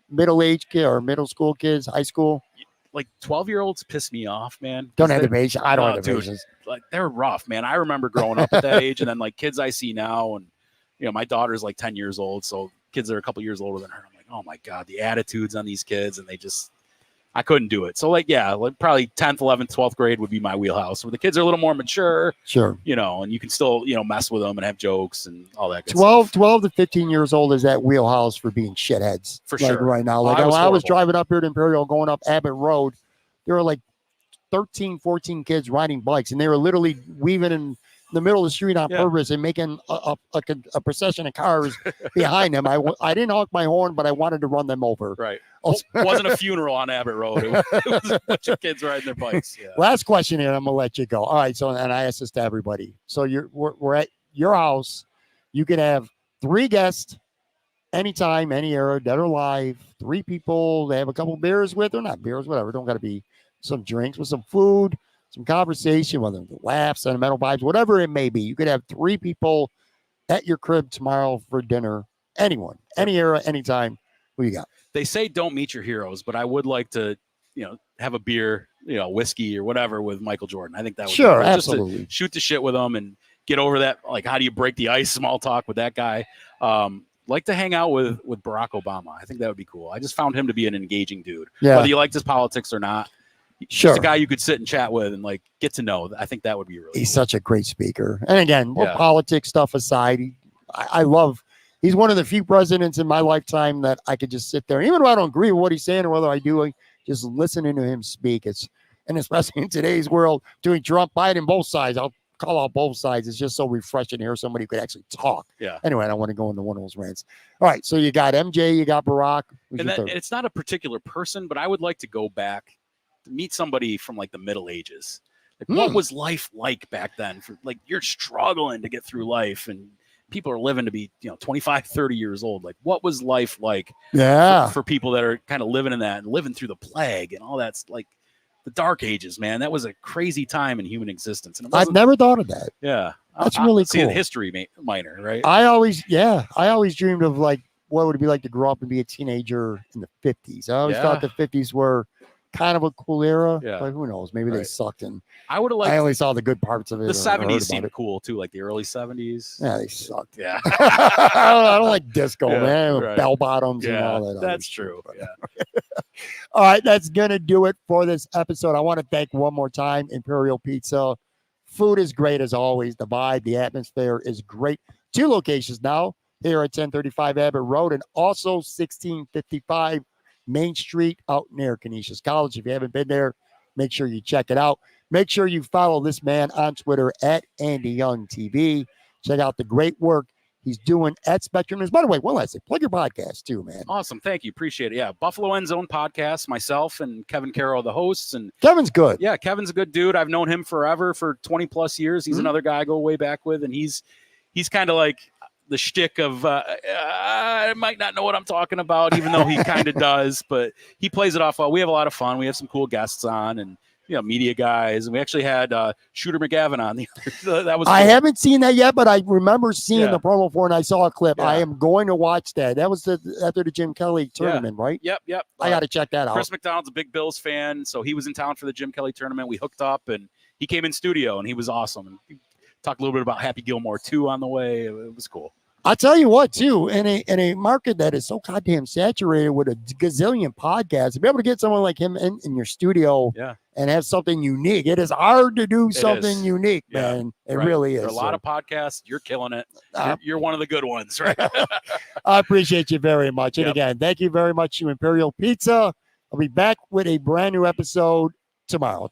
middle-aged kid or middle school kids, high school? 12-year-olds piss me off, man. Don't have the patience. I don't have the patience. They're rough, man. I remember growing up at that age, and then kids I see now, and my daughter's 10 years old, so kids that are a couple years older than her. I'm like, oh my God, the attitudes on these kids, and I couldn't do it. So probably 10th, 11th, 12th grade would be my wheelhouse, where the kids are a little more mature. Sure. And you can still, mess with them and have jokes and all that. 12 to 15 years old is that wheelhouse for being shitheads. For sure. Right now. When I was driving up here to Imperial, going up Abbott Road, there were 13, 14 kids riding bikes, and they were literally weaving in the middle of the street on purpose and making a procession of cars behind them. I didn't honk my horn, but I wanted to run them over. Right. It wasn't a funeral on Abbott Road. It was a bunch of kids riding their bikes. Yeah. Last question here, I'm gonna let you go. All right. So, and I asked this to everybody. So we're at your house. You can have 3 guests anytime, any era, dead or alive. 3 people. They have a couple beers with, or not beers, whatever. Don't got to be some drinks with some food, some conversation, whether it's laughs, sentimental vibes, whatever it may be. You could have 3 people at your crib tomorrow for dinner. Anyone, any era, anytime. Who you got? They say don't meet your heroes, but I would like to, have a beer, whiskey or whatever with Michael Jordan. I think that would Sure, be cool. absolutely. Just to shoot the shit with him and get over that. Like, how do you break the ice? Small talk with that guy. Like to hang out with Barack Obama. I think that would be cool. I just found him to be an engaging dude. Yeah. Whether you liked his politics or not. Sure. Just a guy you could sit and chat with and like get to know. I think that would be really He's cool. such a great speaker. And again, politics stuff aside, he's one of the few presidents in my lifetime that I could just sit there. Even though I don't agree with what he's saying or whether I do, just listening to him speak. And especially in today's world, doing Trump, Biden, both sides. I'll call out both sides. It's just so refreshing to hear somebody who could actually talk. Yeah. Anyway, I don't want to go into one of those rants. All right. So you got MJ, you got Barack. And it's not a particular person, but I would like to go back to meet somebody from like the Middle Ages. Like, what was life like back then? For like, you're struggling to get through life and people are living to be, 25, 30 years old. Like, what was life like for people that are kind of living in that and living through the plague and all that's like the dark ages, man. That was a crazy time in human existence. And I've never thought of that. Yeah. That's really cool. cool. History minor, right? I always dreamed of like what would it be like to grow up and be a teenager in the 50s. I always thought the 50s were kind of a cool era, but who knows? Maybe they sucked. And I would have liked. I only saw the good parts of it. The 70s seemed cool too, like the early 70s. Yeah, they sucked. Yeah, I don't like disco, man. With bell bottoms and all that. That's true. Yeah. All right, that's gonna do it for this episode. I want to thank one more time Imperial Pizza. Food is great as always. The vibe, the atmosphere is great. 2 locations now here at 1035 Abbott Road and also 1655 Main Street out near Canisius College. If you haven't been there, make sure you check it out. Make sure you follow this man on Twitter at Andy Young TV. Check out the great work he's doing at Spectrum News. By the way, one last thing, plug your podcast too, man. Awesome. Thank you. Appreciate it. Yeah. Buffalo End Zone podcast, myself and Kevin Carroll, the hosts. And Kevin's good. Yeah. Kevin's a good dude. I've known him forever for 20 plus years. He's another guy I go way back with. And he's kind of like the shtick of I might not know what I'm talking about, even though he kind of does, but he plays it off well. We have a lot of fun. We have some cool guests on and media guys, and we actually had Shooter McGavin on. That was cool. I haven't seen that yet, but I remember seeing the promo for it, and I saw a clip. Yeah. I am going to watch that. That was after the Jim Kelly tournament, right? Yep. I got to check that out. Chris McDonald's a big Bills fan, so he was in town for the Jim Kelly tournament. We hooked up, and he came in studio, and he was awesome. And he talked a little bit about Happy Gilmore 2 on the way. It was cool. I'll tell you what, too, in a market that is so goddamn saturated with a gazillion podcasts, to be able to get someone like him in your studio and have something unique, it is hard to do something unique, man. It really is. There are a lot of podcasts. You're killing it. You're one of the good ones, right? I appreciate you very much. And again, thank you very much to Imperial Pizza. I'll be back with a brand new episode tomorrow.